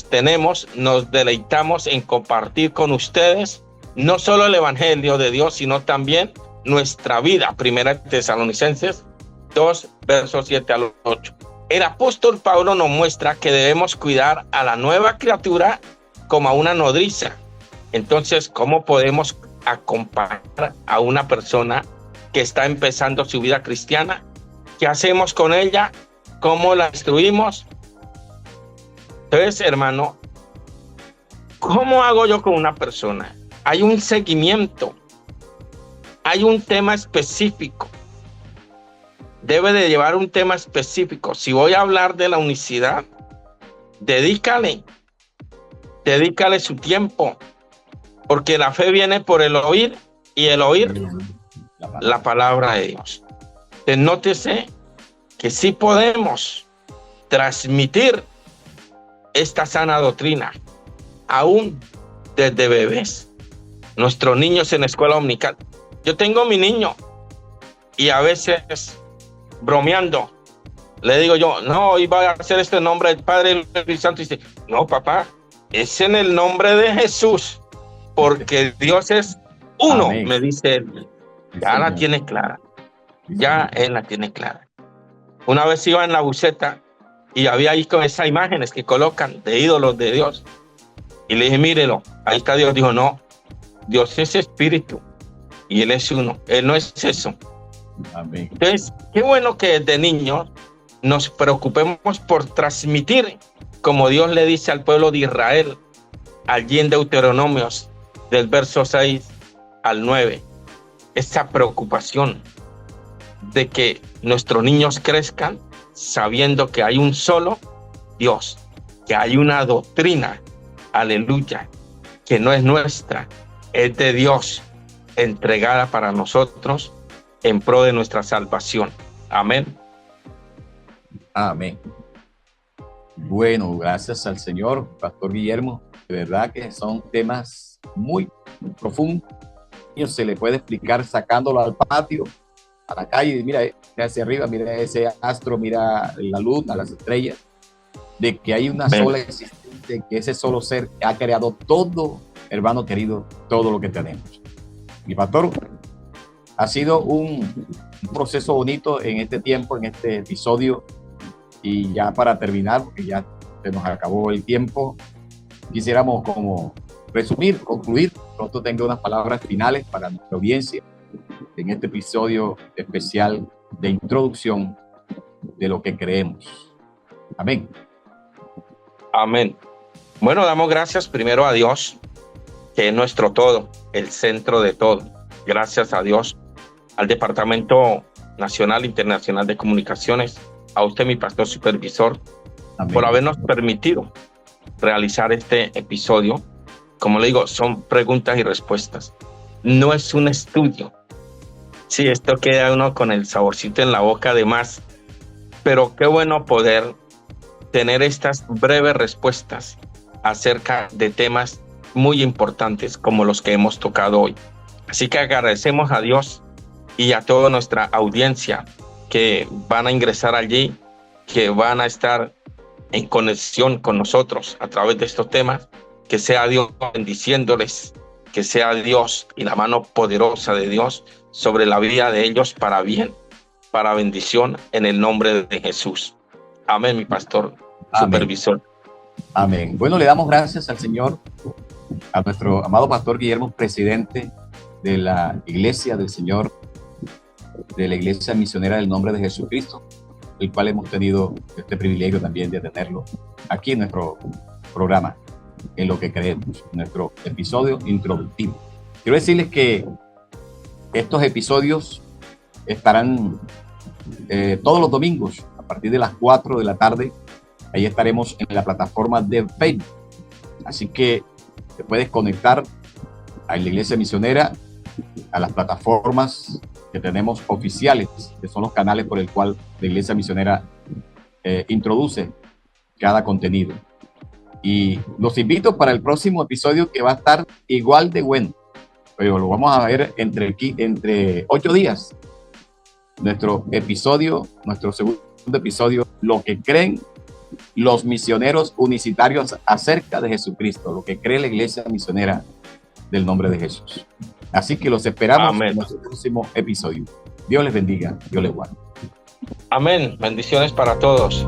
tenemos, nos deleitamos en compartir con ustedes no solo el evangelio de Dios, sino también nuestra vida. Primera Tesalonicenses 2, versos 7 al 8. El apóstol Pablo nos muestra que debemos cuidar a la nueva criatura como a una nodriza. Entonces, ¿cómo podemos acompañar a una persona que está empezando su vida cristiana? ¿Qué hacemos con ella? ¿Cómo la instruimos? Entonces, hermano, ¿cómo hago yo con una persona? Hay un seguimiento, hay un tema específico. Debe de llevar un tema específico. Si voy a hablar de la unicidad, dedícale su tiempo, porque la fe viene por el oír y el oír la palabra de Dios. Entonces, nótese que sí podemos transmitir esta sana doctrina, aún desde bebés. Nuestros niños en la escuela dominical. Yo tengo mi niño y a veces bromeando le digo yo, no, hoy va a hacer este nombre del Padre, del Espíritu Santo. Y dice, no, papá, es en el nombre de Jesús, porque Dios es uno. Amén. Me dice él. Ya la tiene clara. Ya él la tiene clara. Una vez iba en la buseta y había ahí con esas imágenes que colocan de ídolos de Dios. Y le dije, mírelo, ahí está Dios. Dijo, no, Dios es espíritu y Él es uno. Él no es eso. Amén. Entonces, qué bueno que desde niños nos preocupemos por transmitir, como Dios le dice al pueblo de Israel, allí en Deuteronomios, del verso 6 al 9, esa preocupación de que nuestros niños crezcan sabiendo que hay un solo Dios, que hay una doctrina, aleluya, que no es nuestra, es de Dios, entregada para nosotros en pro de nuestra salvación. Amén. Amén. Bueno, gracias al Señor, Pastor Guillermo. De verdad que son temas muy profundos. Se le puede explicar sacándolo al patio, a la calle, mira hacia arriba, mira ese astro, mira la luna, las estrellas, de que hay una sola existencia, que ese solo ser ha creado todo, hermano querido, todo lo que tenemos. Mi pastor, ha sido un proceso bonito en este tiempo, en este episodio, y ya para terminar, porque ya se nos acabó el tiempo, quisiéramos como resumir, concluir. Pronto tengo unas palabras finales para nuestra audiencia en este episodio especial de introducción de lo que creemos. Amén. Amén. Bueno, damos gracias primero a Dios, que es nuestro todo, el centro de todo. Gracias a Dios, al Departamento Nacional e Internacional de Comunicaciones, a usted, mi pastor supervisor, amén, por habernos permitido realizar este episodio. Como le digo, son preguntas y respuestas. No es un estudio. Sí, esto queda uno con el saborcito en la boca de más, pero qué bueno poder tener estas breves respuestas acerca de temas muy importantes como los que hemos tocado hoy. Así que agradecemos a Dios y a toda nuestra audiencia que van a ingresar allí, que van a estar en conexión con nosotros a través de estos temas. Que sea Dios bendiciéndoles, que sea Dios y la mano poderosa de Dios sobre la vida de ellos para bien, para bendición, en el nombre de Jesús. Amén, mi pastor, amén, supervisor. Amén. Bueno, le damos gracias al Señor, a nuestro amado pastor Guillermo, presidente de la Iglesia del Señor, de la Iglesia Misionera del Nombre de Jesucristo, el cual hemos tenido este privilegio también de tenerlo aquí en nuestro programa, en lo que creemos, nuestro episodio introductivo. Quiero decirles que estos episodios estarán todos los domingos a partir de las 4 de la tarde. Ahí estaremos en la plataforma de Facebook. Así que te puedes conectar a la Iglesia Misionera, a las plataformas que tenemos oficiales, que son los canales por el cual la Iglesia Misionera introduce cada contenido. Y los invito para el próximo episodio, que va a estar igual de bueno, pero lo vamos a ver entre 8 días. Nuestro segundo episodio, lo que creen los misioneros unicitarios acerca de Jesucristo, lo que cree la Iglesia Misionera del Nombre de Jesús. Así que los esperamos en nuestro próximo episodio. Dios les bendiga, Dios les guarde. Amén. Bendiciones para todos.